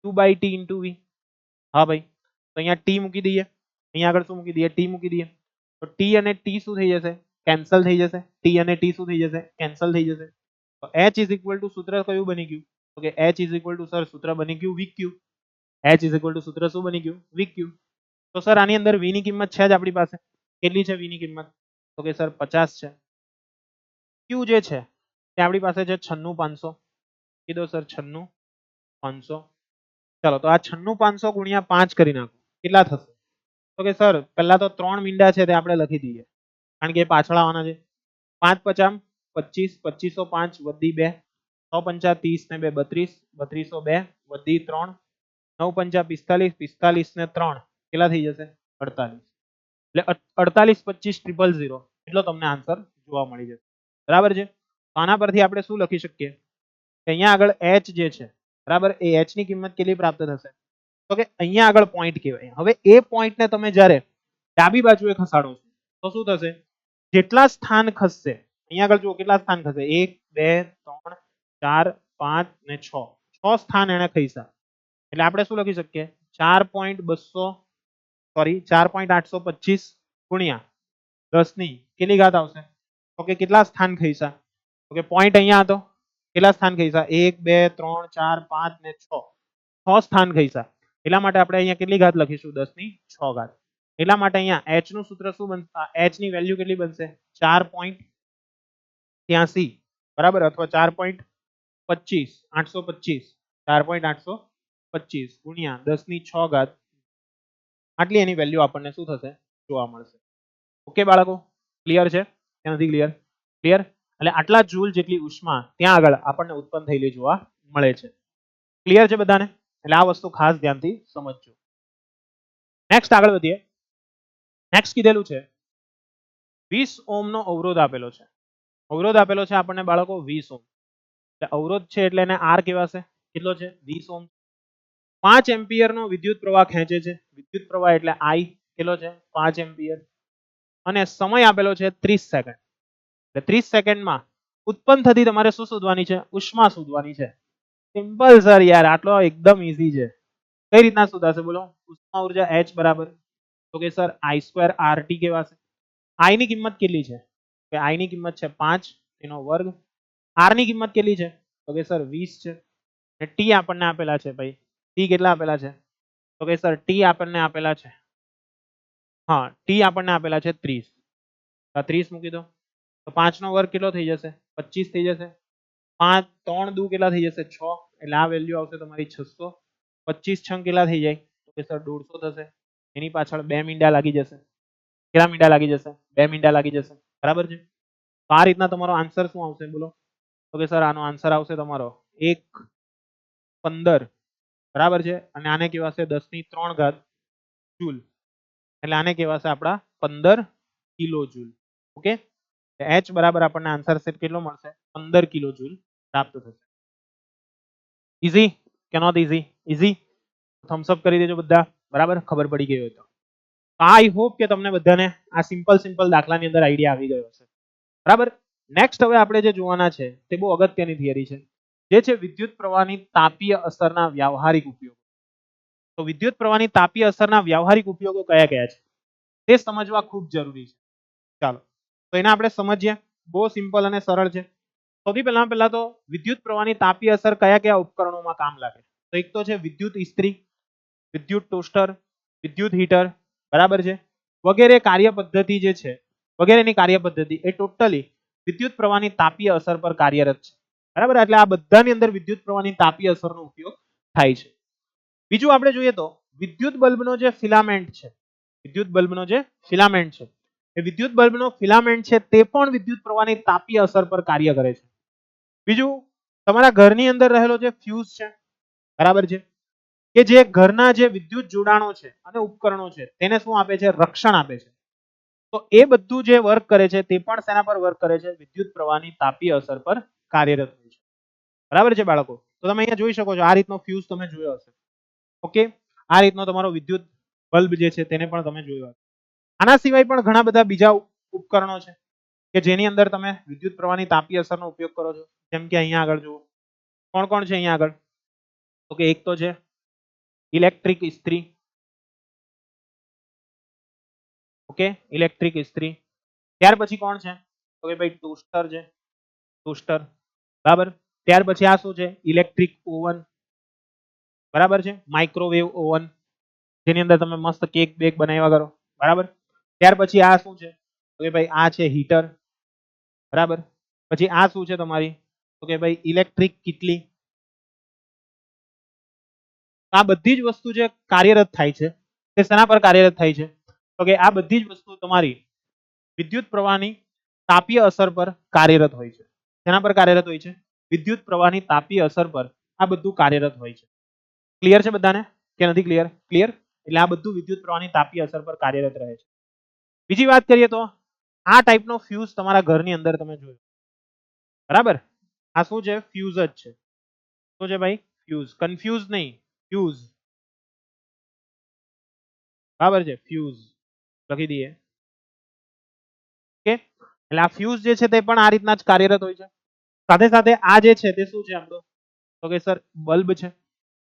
2/T ઇન્ટુ V. હા ભાઈ, તો અહીંયા T મૂકી દઈએ, અહીંયા આગળ શું મૂકી દઈએ? T મૂકી દઈએ. તો T અને T શું થઈ જશે? કેન્સલ થઈ જશે. T અને T શું થઈ જશે? કેન્સલ થઈ જશે. તો H ઇઝ ઇક્વલ ટુ સૂત્ર કયું બની ગયું? તો કે H is equal to sir સૂત્ર બની ગયું VQ. H is equal to સૂત્ર શું બની ગયું? VQ. તો સર આની અંદર V ની કિંમત છે જ આપણી પાસે. કેટલી છે V ની કિંમત? તો કે સર 50 છે. Q જે છે તે આપણી પાસે છે 96500. કીધો સર 96500. ચાલો તો આ 96500 ગુણ્યા 5 કરી નાખો, કેટલા થશે? તો કે સર પહેલા તો 3 મીંડા છે તે આપણે લખી દઈએ, કારણ કે એ પાછળ આવવાના છે. 5 50 25, 2505 વધી 2, 9 5 30 ને 2 32, 3202 વધી 3, 9 5 45, 45 ને 3 કેટલા થઈ જશે? 48. એટલે 48 25 000 એટલો તમને આન્સર જોવા મળી જશે. બરાબર છે. તો આના પરથી આપણે શું લખી શકીએ કે અહીંયા આગળ H જે છે, બરાબર, એ H ની કિંમત કેટલી પ્રાપ્ત થશે? તો કે અહીંયા આગળ પોઈન્ટ કહેવાય. હવે એ પોઈન્ટને તમે જ્યારે ડાબી બાજુએ ખસાડો છો તો શું થશે? જેટલા સ્થાન ખસશે, અહીંયા આગળ જુઓ કેટલા સ્થાન ખસે? 1 2 3 4 5 ને 6, 6 સ્થાન એને ખસ્યા. એટલે આપણે શું લખી શકીએ? 4.825 ગુણ્યા 10 ની કેટલી ઘાત આવશે? તો કે કેટલા સ્થાન ખસ્યા? તો કે પોઈન્ટ અહીંયા હતો, કેટલા સ્થાન ખસ્યા? 1 2 3 4 5 ને 6, 6 સ્થાન ખસ્યા. એટલા માટે આપણે અહીંયા કેટલી ઘાત લખીશું? 10 ની 6 ઘાત. એટલા માટે અહીંયા H નું સૂત્ર શું બનશે? H ની વેલ્યુ કેટલી બનશે? 4.83, બરાબર, અથવા 4.25, 825, 4.825 ગુણ્યા 10 ની 6 ઘાત, આટલી એની વેલ્યુ આપણને શું થશે? જોવા મળશે. ઓકે બાળકો, ક્લિયર છે કે નથી ક્લિયર? ક્લિયર. એટલે આટલા જૂલ જેટલી ઉષ્મા ત્યાં આગળ આપણને ઉત્પન્ન થયેલી જોવા મળે છે. ક્લિયર છે બધાને? એટલે આ વસ્તુ ખાસ ધ્યાનથી સમજજો. નેક્સ્ટ આગળ વધીએ. નેક્સ્ટ કીધેલું છે 20 ઓહ્મ નો અવરોધ આપેલો છે. અવરોધ આપેલો છે આપણને બાળકો 20 ઓહ્મ. એટલે અવરોધ છે એટલે એને R કહેવાશે. કેટલો છે? 20 ઓહ્મ. 5 એમ્પિયર નો વિદ્યુત પ્રવાહ ખેંચે છે. વિદ્યુત પ્રવાહ એટલે I કેટલો છે? 5 એમ્પિયર. અને સમય આપેલો છે 30 સેકન્ડ. એટલે 30 સેકન્ડમાં ઉત્પન્ન થતી તમારે શું શોધવાની છે? ઉષ્મા શોધવાની છે. સિમ્પલ સર યાર, આટલો એકદમ ઈઝી છે. કઈ રીતના શોધાશે બોલો? ઉષ્મા ઉર્જા H બરાબર, તો કે સર I સ્ક્વેર RT કહેવાશે. I ની કિંમત કેટલી છે? કે I ની કિંમત છે 5 એનો વર્ગ. R ની કિંમત કેટલી છે? તો કે સર 20 છે. અને T આપણને આપેલા છે ભાઈ. T કેટલા આપેલા છે? તો કે સર T આપણને આપેલા છે, હા, T આપણને આપેલા છે 30. 30 મૂકી દો. તો 5 નો વર્ગ કેટલો થઈ જશે? 25 થઈ જશે. 5 3 દુ કેટલા થઈ જશે? 6. એટલે આ વેલ્યુ આવશે તમારી 600. 25 છંગ કેટલા થઈ જાય? તો કે સર 150 થશે. એની પાછળ 2 મીંડા લાગી જશે. કેટલા મીંડા લાગી જશે? 2 મીંડા લાગી જશે. બરાબર છે. તો આ રીતના તમારો આન્સર શું આવશે બોલો? તો કે સર આનો આન્સર આવશે તમારો 1.15. બરાબર છે. અને આને કહેવાશે 10 ની 3 ઘાત જૂલ. એટલે આને કહેવાશે આપણા 15 કિલો જૂલ. ઓકે. H બરાબર આપણને આન્સર સેટ કેટલો મળશે? 15 કિલો જૂલ પ્રાપ્ત થશે. ઈઝી કે not easy? Easy. Thumbs up કરી દેજો બધા, બરાબર, ખબર પડી ગઈ હોય તો. આઈ હોપ કે તમને બધાને આ સિમ્પલ દાખલાની અંદર આઈડિયા આવી ગયો હશે. બરાબર. નેક્સ્ટ હવે આપણે જે જોવાના છે તે બહુ અગત્યની થિયરી છે, જે છે વિદ્યુત પ્રવાહની તાપીય અસરના વ્યવહારિક ઉપયોગો. તો વિદ્યુત પ્રવાહની તાપીય અસરના વ્યવહારિક ઉપયોગો કયા કયા છે તે સમજવા ખૂબ જરૂરી છે. ચાલો તો એને આપણે સમજીએ. બહુ સિમ્પલ અને સરળ છે. સૌથી પહેલા તો વિદ્યુત પ્રવાહની તાપીય અસર કયા કયા ઉપકરણોમાં કામ લાગે? તો એક તો છે વિદ્યુત ઇસ્ત્રી, વિદ્યુત ટોસ્ટર, વિદ્યુત હીટર, બરાબર છે, વગેરે કાર્ય પદ્ધતિ જે છે, વગેરેની કાર્ય પદ્ધતિ એ ટોટલી વિદ્યુત પ્રવાહની તાપીય અસર પર કાર્યરત છે. બરાબર, એટલે આ બધાની અંદર વિદ્યુત પ્રવાહની તાપીય અસરનો ઉપયોગ થાય છે. બીજું આપણે જોઈએ તો વિદ્યુત બલ્બનો જે ફિલામેન્ટ છે, વિદ્યુત બલ્બનો જે ફિલામેન્ટ છે, એ વિદ્યુત બલ્બનો ફિલામેન્ટ છે તે પણ વિદ્યુત પ્રવાહની તાપીય અસર પર કાર્ય કરે છે. બીજું તમારા ઘરની અંદર રહેલો જે ફ્યુઝ છે, બરાબર છે, કે જે ઘરના જે વિદ્યુત જોડાણો છે અને ઉપકરણો છે તેને શું આપે છે? રક્ષણ આપે છે. તો એ બધું જે વર્ક કરે છે તે પણ શેના પર વર્ક કરે છે? વિદ્યુત પ્રવાહની તાપીય અસર પર કાર્યરત હોય છે. બરાબર છે બાળકો? તો તમે અહીંયા જોઈ શકો છો, આ રીતનો ફ્યુઝ તમે જોયો હશે. ઓકે, આ રીતનો તમારો વિદ્યુત બલ્બ જે છે તેને પણ તમે જોયો હશે. આના સિવાય પણ ઘણા બધા બીજા ઉપકરણો છે કે જેની અંદર તમે વિદ્યુત પ્રવાહની તાપીય અસરનો ઉપયોગ કરો છો. જેમ કે અહીંયા આગળ જુઓ, કોણ કોણ છે અહીંયા આગળ? તો કે એક તો છે ઇલેક્ટ્રિક ઇસ્ત્રી. ઓકે, ઇલેક્ટ્રિક ઇસ્ત્રી. ત્યાર પછી કોણ છે? તો કે ભાઈ ટોસ્ટર છે, ટોસ્ટર. બરાબર. ત્યાર પછી આ શું છે? Electric oven. બરાબર છે, માઇક્રોવેવ ઓવન, જેની અંદર તમે મસ્ત કેક બેક બનાવ્યા કરો. બરાબર. ત્યાર પછી આ શું છે? તો કે ભાઈ આ છે હીટર. બરાબર. પછી આ શું છે તમારી? તો કે ભાઈ ઇલેક્ટ્રિક કિટલી. આ બધી જ વસ્તુ જે કાર્યરત થાય છે તે શેના પર કાર્યરત થાય છે? તો કે આ બધી જ વસ્તુ તમારી વિદ્યુત પ્રવાહની તાપીય અસર પર કાર્યરત હોય છે. શેના પર કાર્યરત હોય છે? વિદ્યુત પ્રવાહની તાપીય અસર પર આ બધું કાર્યરત હોય છે. ક્લિયર છે બધાને કે નથી ક્લિયર? ક્લિયર. એટલે આ બધું વિદ્યુત પ્રવાહની તાપીય અસર પર કાર્યરત રહે છે. બીજી વાત કરીએ તો આ ટાઈપનો ફ્યુઝ તમારા ઘરની અંદર તમે જોયો. બરાબર. આ શું છે? ફ્યુઝ જ છે. શું છે ભાઈ? ફ્યુઝ. કન્ફ્યુઝ નહીં, ફ્યુઝ. બરાબર છે, ફ્યુઝ લખી દઈએ. ઓકે, એટલે આ ફ્યુઝ જે છે તે પણ આ રીતના જ કાર્યરત હોય છે. સાથે સાથે આ જે છે તે શું છે આપણો? તો કે સર બલ્બ છે.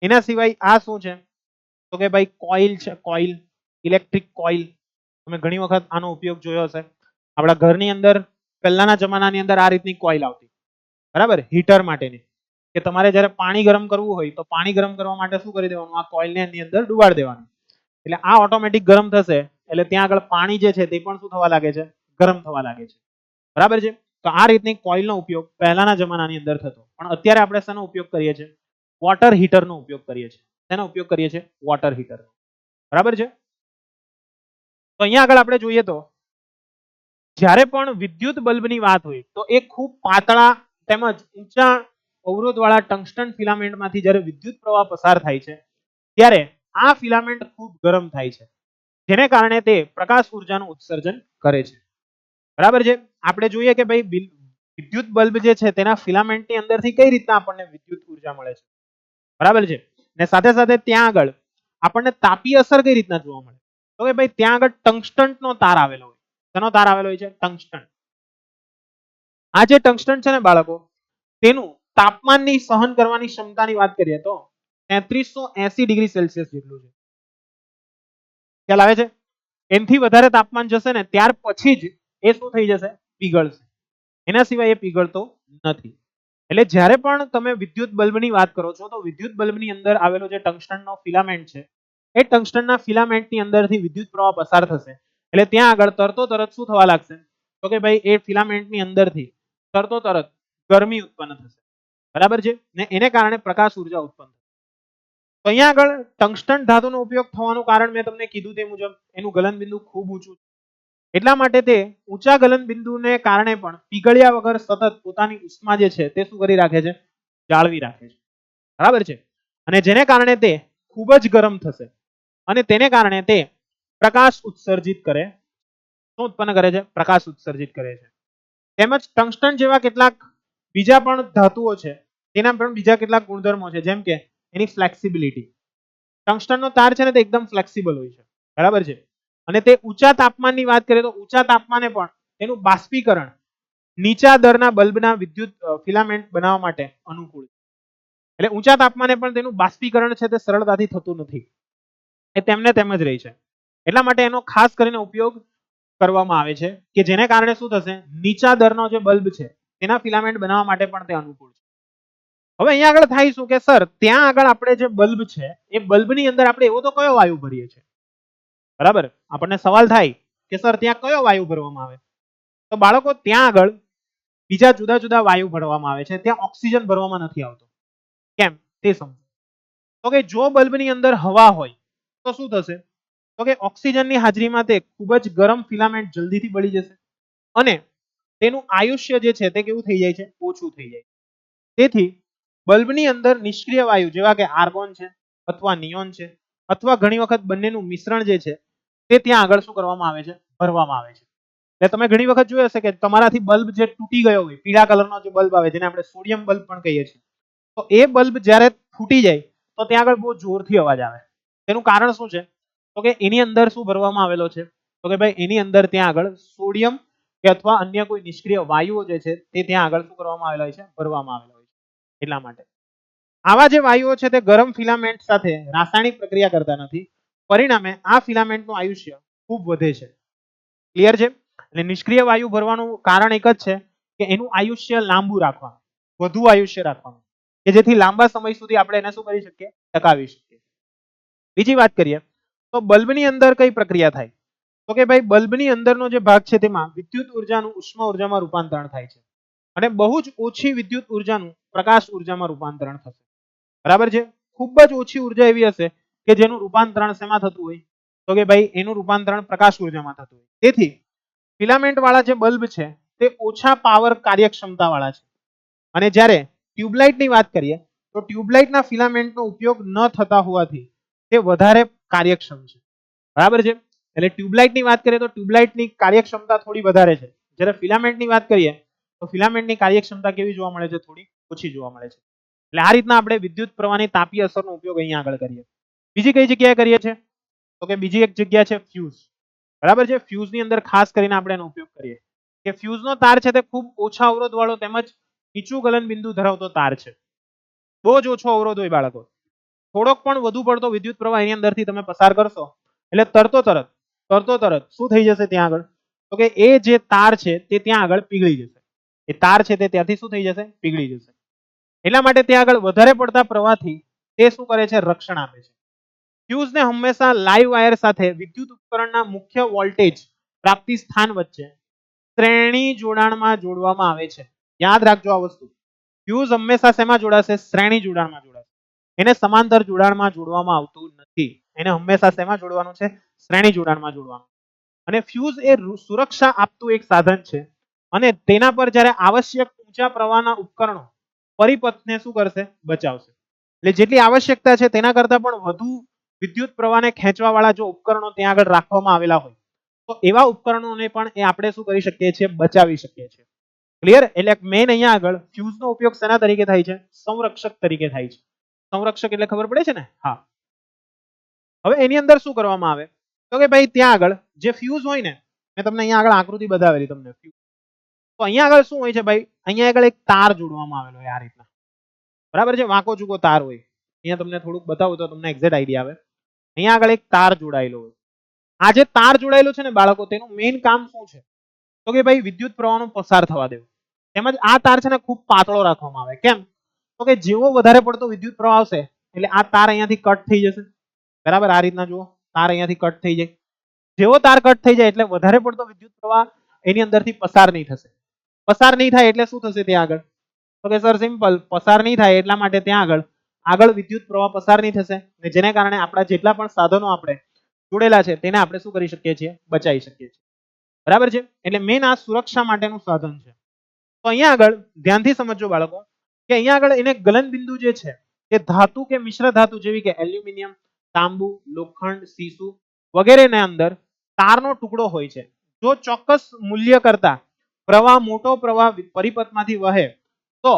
એના સિવાય આ શું છે? તો કે ભાઈ કોઇલ છે, કોઇલ, ઇલેક્ટ્રિક કોઇલ. તમે ઘણી વખત આનો ઉપયોગ જોયો હશે. આપણા ઘરની અંદર પહેલાના જમાનાની અંદર આ રીતની કોઇલ આવતી. બરાબર, હીટર માટેની, કે તમારે જ્યારે પાણી ગરમ કરવું હોય તો પાણી ગરમ કરવા માટે શું કરી દેવાનું? આ કોઇલને એની અંદર ડુબાડી દેવાનું. એટલે આ ઓટોમેટિક ગરમ થશે, એટલે ત્યાં આગળ પાણી જે છે તે પણ શું થવા લાગે છે? ગરમ થવા લાગે છે. બરાબર છે. તો આ રીતની કોઇલનો ઉપયોગ પહેલાના જમાનાની અંદર થતો. પણ અત્યારે આપણે શેનો ઉપયોગ કરીએ છીએ? વોટર હીટરનો ઉપયોગ કરીએ છીએ. શેનો ઉપયોગ કરીએ છીએ? Water heater. બરાબર છે. તો અહીંયા આગળ આપણે જોઈએ તો જ્યારે પણ વિદ્યુત બલ્બની વાત હોય તો એ ખૂબ પાતળા તેમજ ઊંચા અવરોધવાળા ટંગસ્ટન ફિલામેન્ટમાંથી જ્યારે વિદ્યુત પ્રવાહ પસાર થાય છે ત્યારે આ ફિલામેન્ટ ખૂબ ગરમ થાય છે, જેને કારણે તે પ્રકાશ ઉર્જાનું ઉત્સર્જન કરે છે. બરાબર છે. આપણે જોઈએ કે ભાઈ વિદ્યુત બલ્બ જે છે તેના ફિલામેન્ટની અંદરથી કઈ રીતના આપણને વિદ્યુત ઉર્જા મળે છે. બરાબર છે. ને સાથે સાથે ત્યાં આગળ આપણને તાપીય અસર કઈ રીતના જોવા મળે? તો કે ભાઈ ત્યાં આગળ ટંગસ્ટનનો તાર આવેલો હોય. શેનો તાર આવેલો હોય છે? ટંગસ્ટન. આ જે ટંગસ્ટન છે ને બાળકો, તેનું તાપમાનની સહન કરવાની ક્ષમતાની વાત કરીએ તો 3380 ડિગ્રી સેલ્સિયસ જેટલું છે. ખ્યાલ આવે છે? એનથી વધારે તાપમાન જશે ને ત્યાર પછી જ એ શું થઈ જશે? પીગળશે. એના સિવાય એ પીગળતો નથી. એટલે જ્યારે પણ તમે વિદ્યુત બલ્બની વાત કરો છો તો વિદ્યુત બલ્બની અંદર આવેલો જે ટંગસ્ટનનો ફિલામેન્ટ છે એ ટંગસ્ટનના ફિલામેન્ટની અંદરથી વિદ્યુત પ્રવાહ પસાર થશે. એટલે ત્યાં આગળ તરતો તરત શું થવા લાગશે? તો કે ભાઈ એ ફિલામેન્ટની અંદરથી તરતો તરત ગરમી ઉત્પન્ન થશે. બરાબર છે. ને એને કારણે પ્રકાશ ઉર્જા ઉત્પન્ન થશે. તો અહીંયા આગળ ટંગસ્ટન ધાતુનો ઉપયોગ થવાનું કારણ મેં તમને કીધું તે મુજબ એનું ગલનબિંદુ ખૂબ ઊંચું છે. એટલા માટે તે ઊંચા ગલનબિંદુને કારણે પણ પીગળ્યા વગર સતત પોતાની ઉષ્મા જે છે તે શું કરી રાખે છે? જાળવી રાખે છે. બરાબર છે. અને જેને કારણે તે ખૂબ જ ગરમ થશે અને તેને કારણે તે પ્રકાશ ઉત્સર્જિત કરે. શું ઉત્પન્ન કરે છે? પ્રકાશ ઉત્સર્જિત કરે છે. તેમજ ટંગસ્ટન જેવા કેટલાક બીજા પણ ધાતુઓ છે, તેના પણ બીજા કેટલાક ગુણધર્મો છે, જેમ કે એની ફ્લેક્સિબિલિટી. ટંગસ્ટનનો તાર છે ને તે એકદમ ફ્લેક્સિબલ હોય છે. બરાબર છે. અને તે ઊંચા તાપમાનની વાત કરીએ તો ઊંચા તાપમાને પણ તેનું બાષ્પીકરણ નીચા દરના બલ્બના વિદ્યુત ફિલામેન્ટ બનાવવા માટે અનુકૂળ છે. એટલે ઊંચા તાપમાને પણ તેનું બાષ્પીકરણ છે તે સરળતાથી થતું નથી, એ તેમને તેમ જ રહે છે. એટલા માટે એનો ખાસ કરીને ઉપયોગ કરવામાં આવે છે કે જેને કારણે શું થશે, નીચા દરનો જે બલ્બ છે તેના ફિલામેન્ટ બનાવવા માટે પણ તે અનુકૂળ છે. હવે અહીંયા આગળ થાય શું કે સર ત્યાં આગળ આપણે જે બલ્બ છે એ બલ્બની અંદર આપણે એવો તો કયો વાયુ ભરીએ છીએ, બરાબર? આપણને સવાલ થાય કે સર ત્યાં કયો વાયુ ભરવામાં આવે, તો બાળકો ત્યાં આગળ બીજા જુદા જુદા વાયુ ભરવામાં આવે છે, ત્યાં ઓક્સિજન ભરવામાં નથી આવતો. કેમ તે સમજો. તો કે જો બલ્બની અંદર હવા હોય તો શું થશે, તો કે ઓક્સિજનની હાજરીમાં તે ખૂબ જ ગરમ ફિલામેન્ટ જલ્દીથી બળી જશે અને તેનું આયુષ્ય જે છે તે કેવું થઈ જાય છે, ઓછું થઈ જાય. તેથી બલ્બની અંદર નિષ્ક્રિય વાયુ જેવા કે આર્ગોન છે અથવા નિયોન છે અથવા ઘણી વખત બંનેનું મિશ્રણ જે છે તે ત્યાં આગળ શું કરવામાં આવે છે, ભરવામાં આવે છે. એટલે તમે ઘણી વખત જોયું હશે કે તમારાથી બલ્બ જે તૂટી ગયો હોય, પીળા કલરનો જે બલ્બ આવે જેને આપણે સોડિયમ બલ્બ પણ કહીએ છીએ, તો એ બલ્બ જ્યારે ફૂટી જાય તો ત્યાં આગળ બહુ જોરથી અવાજ આવે. તેનું કારણ શું છે, તો કે એની અંદર શું ભરવામાં આવેલો છે, તો કે ભાઈ એની અંદર ત્યાં આગળ સોડિયમ કે અથવા અન્ય કોઈ નિષ્ક્રિય વાયુઓ જે છે તે ત્યાં આગળ શું કરવામાં આવેલા હોય છે, ભરવામાં આવેલા હોય છે. એટલા માટે આવા જે વાયુઓ છે તે ગરમ ફિલામેન્ટ સાથે રાસાયણિક પ્રક્રિયા કરતા નથી, પરિણામે આ ફિલામેન્ટનું આયુષ્ય ખૂબ વધે છે. ક્લિયર છે? એટલે નિષ્ક્રિય વાયુ ભરવાનું કારણ એક જ છે કે એનું આયુષ્ય લાંબુ રાખવાનું, વધુ આયુષ્ય રાખવાનું, કે જેથી લાંબા સમય સુધી આપણે એને શું કરી શકીએ, ટકાવી શકીએ. બીજી વાત કરીએ તો બલ્બની અંદર કઈ પ્રક્રિયા થાય, તો કે ભાઈ બલ્બની અંદરનો જે ભાગ છે તેમાં વિદ્યુત ઉર્જાનું ઉષ્મા ઉર્જામાં રૂપાંતરણ થાય છે અને બહુ જ ઓછી વિદ્યુત ઉર્જાનું પ્રકાશ ઉર્જામાં રૂપાંતરણ થશે. બરાબર છે? ખૂબ જ ઓછી ઉર્જા એવી હશે કે જેનું રૂપાંતરણ શેમાં થતું હોય, તો કે ભાઈ એનું રૂપાંતરણ પ્રકાશ ઉર્જામાં થતું હોય. તેથી ફિલામેન્ટ વાળા જે બલ્બ છે તે ઓછા પાવર કાર્યક્ષમતા વાળા છે. અને જ્યારે ટ્યુબલાઇટની વાત કરીએ તો ટ્યુબલાઇટના ફિલામેન્ટનો ઉપયોગ ન થતા હોવાથી તે વધારે કાર્યક્ષમ છે. બરાબર છે? એટલે ટ્યુબલાઇટની વાત કરીએ તો ટ્યુબલાઇટની કાર્યક્ષમતા થોડી વધારે છે, જ્યારે ફિલામેન્ટની વાત કરીએ તો ફિલામેન્ટની કાર્યક્ષમતા કેવી જોવા મળે છે, થોડી ઓછી જોવા મળે છે. એટલે આ રીતના આપણે વિદ્યુત પ્રવાહની તાપીય અસરનો ઉપયોગ અહીંયા આગળ કરીએ. બીજી કઈ જગ્યાએ કરીએ છીએ, તો કે બીજી એક જગ્યા છે ફ્યુઝ. બરાબર છે? ફ્યુઝની અંદર ખાસ કરીને આપણે એનો ઉપયોગ કરીએ કે ફ્યુઝનો તાર છે તે ખૂબ ઓછા અવરોધ વાળો તેમજ નીચું ગલન બિંદુ ધરાવતો તાર છે. બહુ જ ઓછો અવરોધ હોય બાળકો, થોડોક પણ વધુ પડતો વિદ્યુત પ્રવાહ એની અંદરથી તમે પસાર કરશો એટલે તરત શું થઈ જશે ત્યાં આગળ, તો કે એ જે તાર છે તે ત્યાં આગળ પીગળી જશે. એ તાર છે તે ત્યાંથી શું થઈ જશે, પીગળી જશે. એટલા માટે ત્યાં આગળ વધારે પડતા પ્રવાહથી તે શું કરે છે, રક્ષણ આપે છે. ફ્યુઝને હંમેશા લાઈવ વાયર સાથે વિદ્યુત ઉપકરણના મુખ્ય વોલ્ટેજ પ્રાપ્તિ સ્થાન વચ્ચે શ્રેણી જોડાણમાં જોડવામાં આવે છે. યાદ રાખજો આ વસ્તુ. ફ્યુઝ હંમેશા શેમાં જોડાશે, શ્રેણી જોડાણમાં જોડાશે. એને સમાંતર જોડાણમાં જોડવામાં આવતું નથી. એને હંમેશા શેમાં જોડવાનું છે, શ્રેણી જોડાણમાં જોડવાનું. અને ફ્યુઝ એ સુરક્ષા આપતું એક સાધન છે અને તેના પર જ્યારે આવશ્યક ઊંચા પ્રવાહના ઉપકરણો પરિપથને શું કરશે, બચાવશે. એટલે જેટલી આવશ્યકતા છે તેના કરતા પણ વધુ વિદ્યુત પ્રવાહને ખેંચવા વાળા જો ઉપકરણો ત્યાં આગળ રાખવામાં આવેલા હોય તો એવા ઉપકરણોને પણ એ આપણે શું કરી શકીએ છીએ, બચાવી શકીએ છીએ. ક્લિયર? એટલે મેઇન અહીંયા આગળ ફ્યુઝનો ઉપયોગ શેના તરીકે થાય છે, સંરક્ષક તરીકે થાય છે. સંરક્ષક એટલે ખબર પડે છે ને? હા. હવે એની અંદર શું કરવામાં આવે, તો કે ભાઈ ત્યાં આગળ જે ફ્યુઝ હોય ને, મેં તમને અહીંયા આગળ આકૃતિ બતાવેલી તમને. તો અહીંયા આગળ શું હોય છે ભાઈ, અહીંયા આગળ એક તાર જોડવામાં આવેલો હોય આ રીતના. બરાબર છે? વાંકો ચૂકો તાર હોય. અહીંયા તમને થોડુંક બતાવું તો તમને એક્ઝેક્ટ આઈડિયા આવે. અહીંયા આગળ એક તાર જોડાયેલો હોય. આ જે તાર જોડાયેલો છે ને બાળકો, તેનું મેઇન કામ શું છે, તો કે ભાઈ વિદ્યુત પ્રવાહનો પસાર થવા દેવો. તેમજ આ તાર છે ને ખૂબ પાતળો રાખવામાં આવે. કેમ? તો કે જેવો વધારે પડતો વિદ્યુત પ્રવાહ આવશે એટલે આ તાર અહીંયાથી કટ થઈ જશે. બરાબર? આ રીતના જુઓ, તાર અહીંયાથી કટ થઈ જાય. જેવો તાર કટ થઈ જાય એટલે વધારે પડતો વિદ્યુત પ્રવાહ એની અંદરથી પસાર નહીં થશે. પસાર નહીં થાય એટલે શું થશે ત્યાં આગળ, તો કે સર સિમ્પલ, પસાર નહીં થાય એટલા માટે ત્યાં આગળ વિદ્યુત પ્રવાહ પસાર નહીં થશે અને જેને કારણે આપણા જેટલા પણ સાધનો આપણે જોડેલા છે તેને આપણે શું કરી શકીએ છીએ, બચાવી શકીએ છીએ. બરાબર છે? એટલે મેઇન આ સુરક્ષા માટેનું સાધન છે. તો અહીંયા આગળ ધ્યાનથી સમજજો બાળકો કે અહીંયા આગળ એને ગલન બિંદુ જે છે તે ધાતુ કે મિશ્ર ધાતુ જેવી કે એલ્યુમિનિયમ, તાંબુ, લોખંડ, સીસુ વગેરેના અંદર તારનો ટુકડો હોય છે. જો ચોક્કસ મૂલ્ય કરતા પ્રવાહ, મોટો પ્રવાહ પરિપથમાંથી વહે તો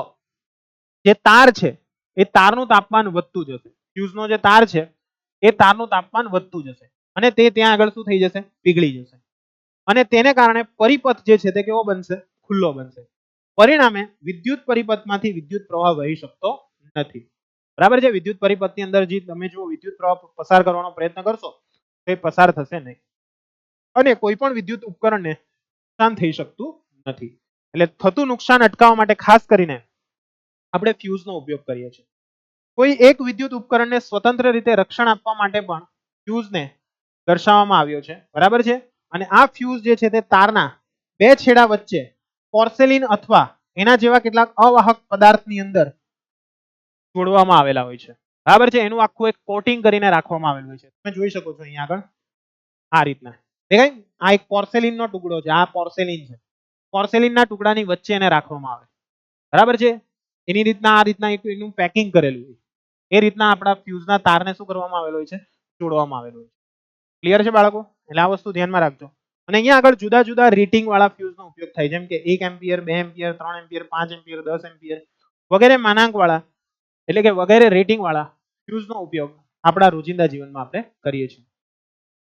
જે તાર છે એ તારનું તાપમાન વધતું જશે. ફ્યુઝનો જે તાર છે એ તારનું તાપમાન વધતું જશે. અને તે ત્યાં આગળ શું થઈ જશે? પીગળી જશે. અને તેને કારણે પરિપથ જે છે તે કેવો બનશે? ખુલ્લો બનશે. પરિણામે વિદ્યુત પરિપથમાંથી વિદ્યુત પ્રવાહ વહી શકતો નથી. બરાબર છે? વિદ્યુત પરિપથની અંદર જે તમે જો વિદ્યુત પ્રવાહ પસાર કરવાનો પ્રયત્ન કરશો તો એ પસાર થશે નહીં. અને કોઈ પણ વિદ્યુત ઉપકરણને નુકસાન થઈ શકતું નથી. એટલે થતું નુકસાન અટકાવવા માટે ખાસ કરીને આપણે ફ્યુઝનો ઉપયોગ કરીએ છીએ. કોઈ એક વિદ્યુત ઉપકરણને સ્વતંત્ર રીતે રક્ષણ આપવા માટે પણ ફ્યુઝને દર્શાવવામાં આવ્યો છે. બરાબર છે? અને આ ફ્યુઝ જે છે તે તારના બે છેડા વચ્ચે પોર્સેલિન અથવા એના જેવા કેટલાક અવાહક પદાર્થની અંદર જોડવામાં આવેલા હોય છે. બરાબર છે? એનું આખું એક કોટિંગ કરીને રાખવામાં આવેલું હોય છે. તમે જોઈ શકો છો અહીંયા આગળ આ રીતના. દેખાય? આ એક પોર્સેલિનનો ટુકડો છે. આ પોર્સેલિન છે. પોર્સેલિનના ટુકડાની વચ્ચે એને રાખવામાં આવે. બરાબર છે? એની રીતના આ રીતના એનું પેકિંગ કરેલું હોય. એ રીતના આપણા ફ્યુઝના તારને શું કરવામાં આવેલો હોય છે? જોડવામાં આવેલો હોય છે. ક્લિયર છે બાળકો? એટલે આ વસ્તુ ધ્યાનમાં રાખજો. અને અહીંયા આગળ જુદા જુદા રેટિંગ વાળા ફ્યુઝનો ઉપયોગ થાય, જેમ કે 1 ampere, 2 ampere, 3 ampere, 5 ampere, 10 ampere વગેરે માનાંક વાળા એટલે કે વગેરે રેટિંગ વાળા ફ્યુઝનો ઉપયોગ આપણા રોજિંદા જીવનમાં આપણે કરીએ છીએ.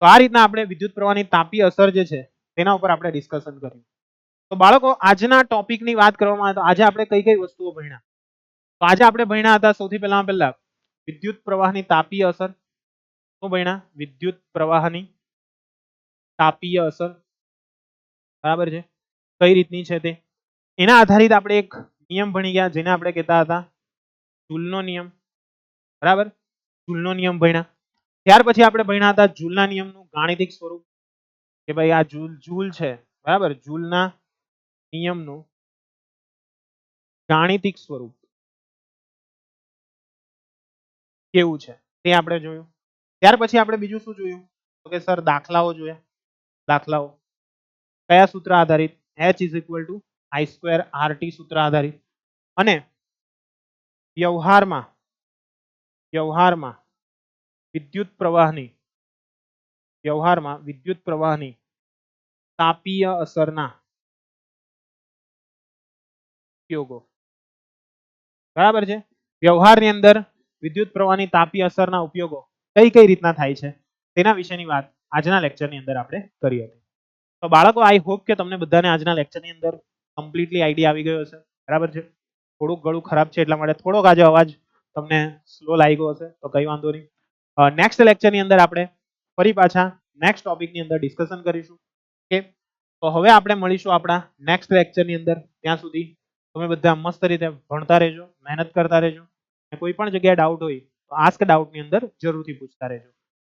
તો આ રીતના આપણે વિદ્યુત પ્રવાહની તાપીય અસર જે છે તેના ઉપર આપણે ડિસ્કશન કર્યું. તો બાળકો આજના ટોપિકની વાત કરવામાં આવે તો આજે આપણે કઈ કઈ વસ્તુઓ ભણ્યા? તો આજે આપણે ભણ્યા હતા સૌથી પહેલા વિદ્યુત પ્રવાહની તાપીય અસર. શું ભણ્યા? વિદ્યુત પ્રવાહની તાપીય અસર. બરાબર છે? કઈ રીતની છે તે. એના આધારિત આપણે એક નિયમ ભણી ગયા જેને આપણે કહેતા હતા જૂલનો નિયમ. બરાબર? જૂલનો નિયમ ભણ્યા. ત્યાર પછી આપણે ભણ્યા હતા જૂલના નિયમનું ગાણિતિક સ્વરૂપ કે ભાઈ આ જૂલ છે. બરાબર? જૂલના નિયમનું ગાણિતિક સ્વરૂપ કેવું છે તે આપણે જોયું. ત્યાર પછી આપણે બીજું શું જોયું? તો કે સર દાખલાઓ જોયા. દાખલાઓ કયા સૂત્ર આધારિત? H = I² RT સૂત્ર આધારિત. અને વ્યવહારમાં વિદ્યુત પ્રવાહની તાપીય અસરના ઉપયોગો. બરાબર છે? વ્યવહારની અંદર વિદ્યુત પ્રવાહની તાપીય અસરના ઉપયોગો કઈ કઈ રીતના થાય છે તેના વિશેની વાત આજના લેક્ચરની અંદર આપણે કરી હતી. તો બાળકો આઈ હોપ કે તમને બધાને આજના લેક્ચરની અંદર કમ્પ્લીટલી આઈડિયા આવી ગયો હશે. બરાબર છે? થોડુંક ગળું ખરાબ છે એટલા માટે થોડોક આજે અવાજ તમને સ્લો લાગ્યો હશે તો કઈ વાંધો નહીં. નેક્સ્ટ લેક્ચરની અંદર આપણે ફરી પાછા નેક્સ્ટ ટોપિકની અંદર ડિસ્કશન કરીશું. ઓકે, તો હવે આપણે મળીશું આપણા નેક્સ્ટ લેક્ચરની અંદર. ત્યાં સુધી તમે બધા મસ્ત રીતે ભણતા રહેજો, મહેનત કરતા રહેજો. કોઈ પણ જગ્યાએ ડાઉટ હોય તો આસ્ક ડાઉટની અંદર જરૂરથી પૂછતા રહેજો.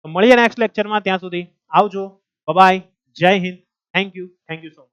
તો મળીએ નેક્સ્ટ લેક્ચરમાં. ત્યાં સુધી આવજો. બાય. જય Hind. Thank you so much.